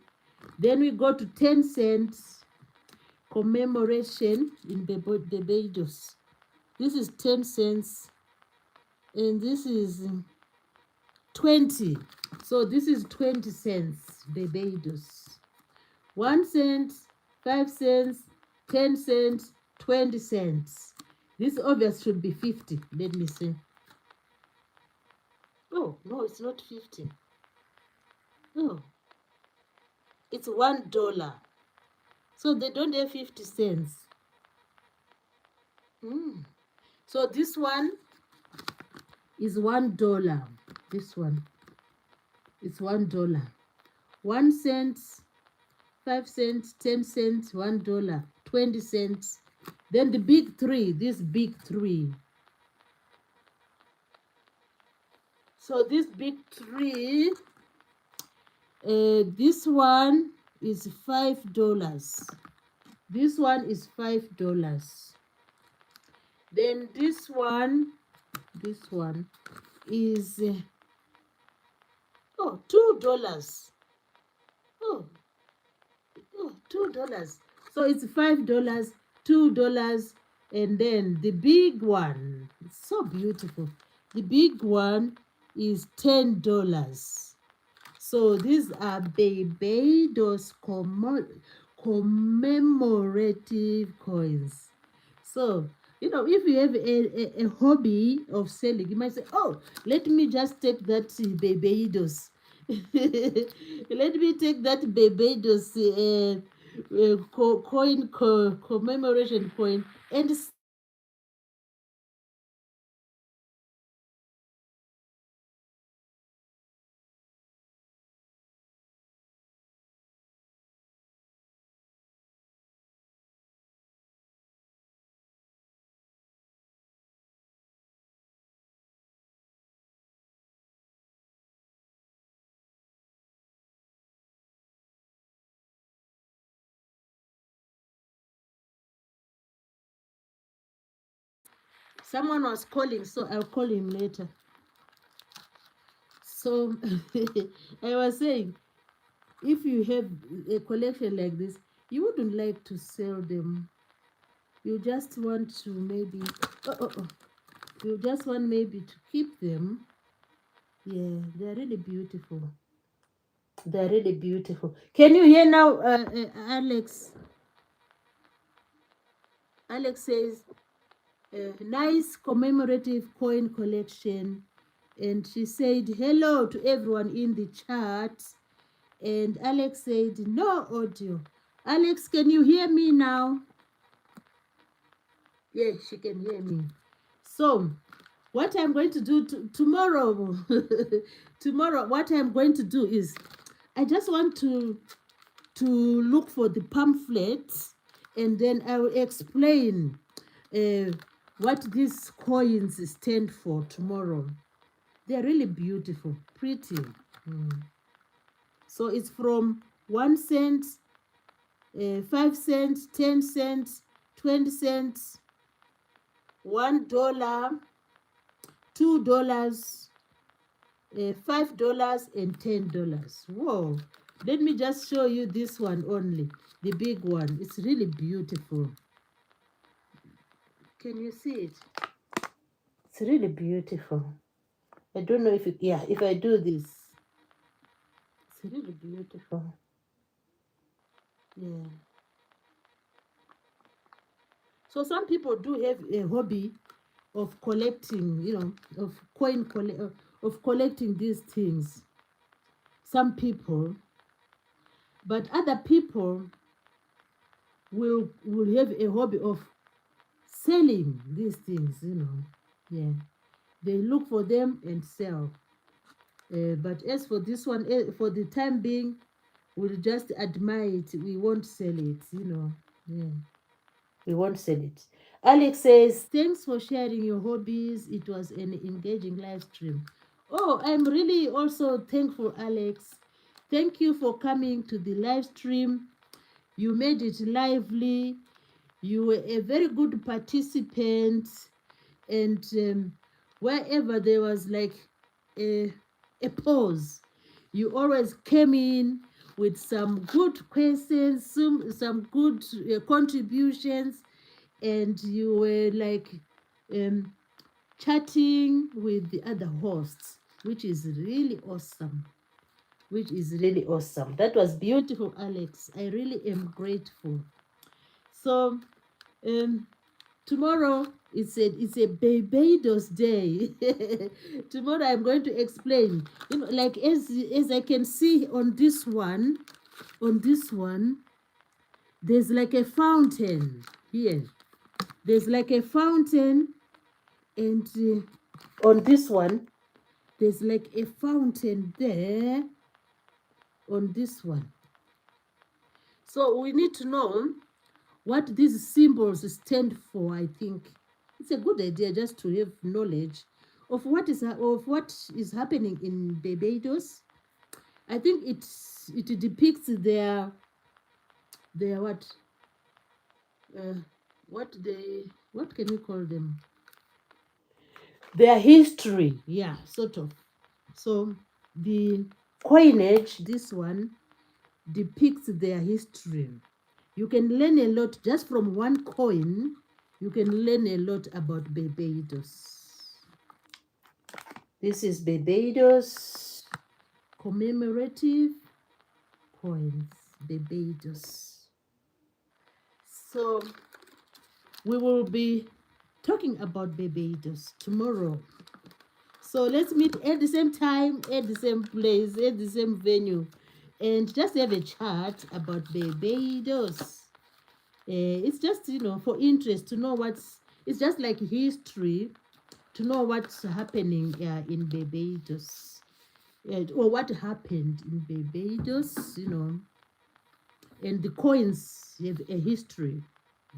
Speaker 1: Then we go to 10 cents commemoration in Barbados. This is 10 cents. And this is 20. So this is 20 cents Barbados. 1 cent, 5 cents, 10 cents, 20 cents. This obviously should be 50. Let me see. Oh, no, it's not 50. Oh, it's $1. So they don't have 50 cents. So this one is $1. This one is $1. 1 cent, 5 cents, 10 cents, $1, 20 cents. Then the big three, this big three. So this big three, this one is $5. This one is $5. Then this one is $2. Oh, $2. So it's $5, $2, And then the big one, it's so beautiful. The big one is $10. So these are Barbados commemorative coins. So, if you have a hobby of selling, you might say, oh, let me just take that Barbados. Let me take that Barbados coin, commemoration coin, and someone was calling, so I'll call him later. So I was saying, if you have a collection like this, you wouldn't like to sell them. You just want to maybe, oh, oh, oh. You just want maybe to keep them. Yeah, they're really beautiful. They're really beautiful. Can you hear now, Alex? Alex says, nice commemorative coin collection. And she said, hello to everyone in the chat. And Alex said, no audio. Alex, can you hear me now? Yes, she can hear me. So, what I'm going to do tomorrow, tomorrow, what I'm going to do is, I just want to look for the pamphlets, and then I will explain uh, what these coins stand for tomorrow. They're really beautiful, pretty. Mm. So it's from 1 cent, 5 cents, 10 cents, 20 cents, $1, $2, $5, and $10. Whoa! Let me just show you this one only, the big one. It's really beautiful. Can you see it? It's really beautiful. I don't know if I do this. It's really beautiful. Yeah. So some people do have a hobby of collecting, of of collecting these things. Some people, but other people will have a hobby of selling these things. Yeah, they look for them and sell. But as for this one, for the time being, we'll just admire it. We won't sell it. Yeah, we won't sell it. Alex says, thanks for sharing your hobbies. It was an engaging live stream. Oh, I'm really also thankful, Alex. Thank you for coming to the live stream. You made it lively. You were a very good participant. And wherever there was like a, a pause, you always came in with some good questions, some good contributions, and you were like um, chatting with the other hosts, which is really awesome. Which is really awesome. That was beautiful, Alex. I really am grateful. So, um, tomorrow it's a Barbados day. Tomorrow I'm going to explain. Like as I can see on this one, there's like a fountain here. There's like a fountain, and on this one, there's like a fountain there on this one. So we need to know what these symbols stand for. I think it's a good idea just to have knowledge of what is happening in Barbados. I think it depicts their uh, what can we call them, their history. Yeah, sort of. So the coinage, this one, depicts their history. You can learn a lot just from one coin. You can learn a lot about Barbados. This is Barbados commemorative coins, Barbados. So we will be talking about Barbados tomorrow. So let's meet at the same time, at the same place, at the same venue, and just have a chat about Barbados. It's just, for interest to know it's just like history, to know what's happening in Barbados, or what happened in Barbados, and the coins have a history.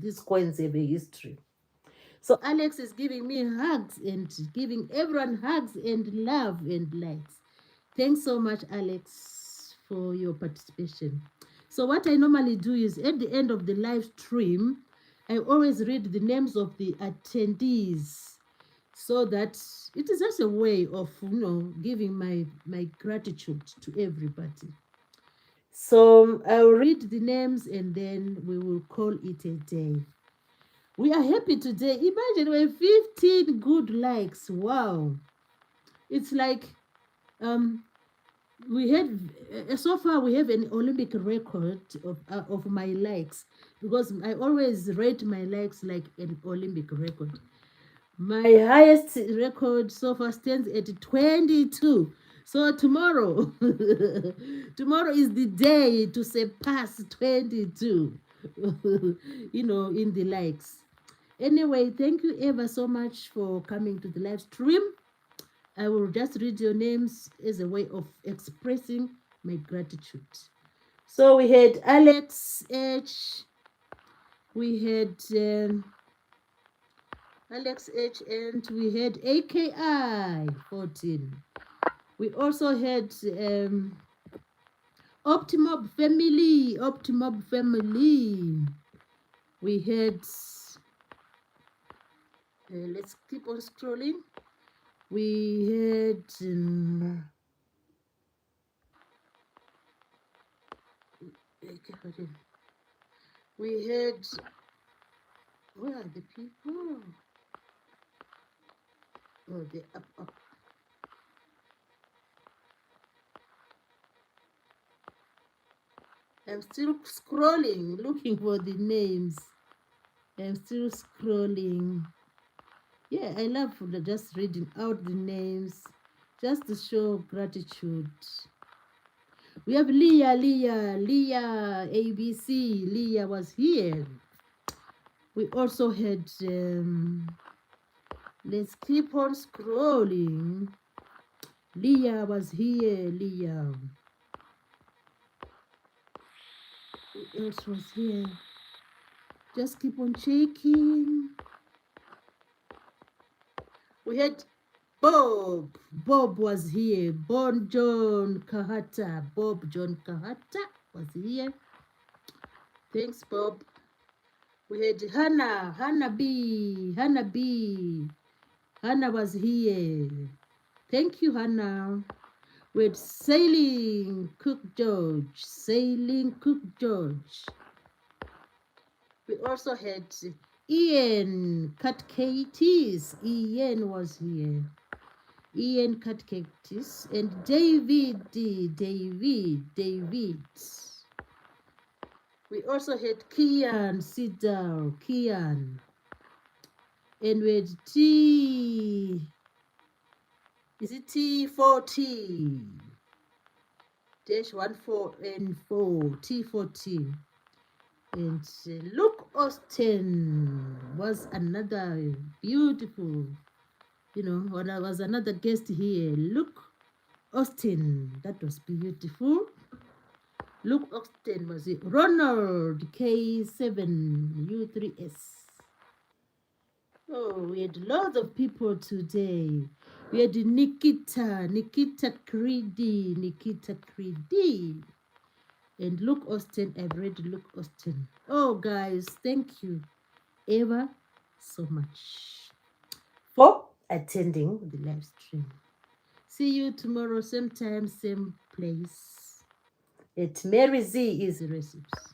Speaker 1: These coins have a history. So Alex is giving me hugs and giving everyone hugs and love and likes. Thanks so much, Alex, for your participation. So what I normally do is at the end of the live stream, I always read the names of the attendees so that it is just a way of, giving my gratitude to everybody. So I'll read the names and then we will call it a day. We are happy today. Imagine we have 15 good likes. Wow. It's like we had so far we have an Olympic record of my likes, because I always rate my likes like an Olympic record. My highest record so far stands at 22. So tomorrow, tomorrow is the day to surpass 22, in the likes. Anyway, thank you ever so much for coming to the live stream. I will just read your names as a way of expressing my gratitude. So we had Alex H. We had Alex H. And we had AKI 14. We also had Optimob Family. Optimob Family. We had, let's keep on scrolling. We had we had, where are the people? Oh, they're up. I'm still scrolling, looking for the names. I'm still scrolling. Yeah, I love just reading out the names, just to show gratitude. We have Leah, ABC. Leah was here. We also had, let's keep on scrolling. Leah was here, Leah. Who else was here? Just keep on checking. We had Bob. Bob was here. Bob John Kahata was here. Thanks, Bob. We had Hannah B. Hannah was here. Thank you, Hannah. We had Sailing Cook George. We also had Ian Katkatis. Ian was here. Ian Katkatis and David. We also had Kian Sidal. And we had T40 -14 and 4 T40. And Luke Austin was another beautiful, was another guest here. Luke Austin, that was beautiful. Luke Austin was it. Ronald K7U3S. Oh, we had lots of people today. We had Nikita Creedy. And Luke Austin, I've read Luke Austin. Oh, guys, thank you ever so much for attending the live stream. See you tomorrow, same time, same place. At Mary Z is Recipes.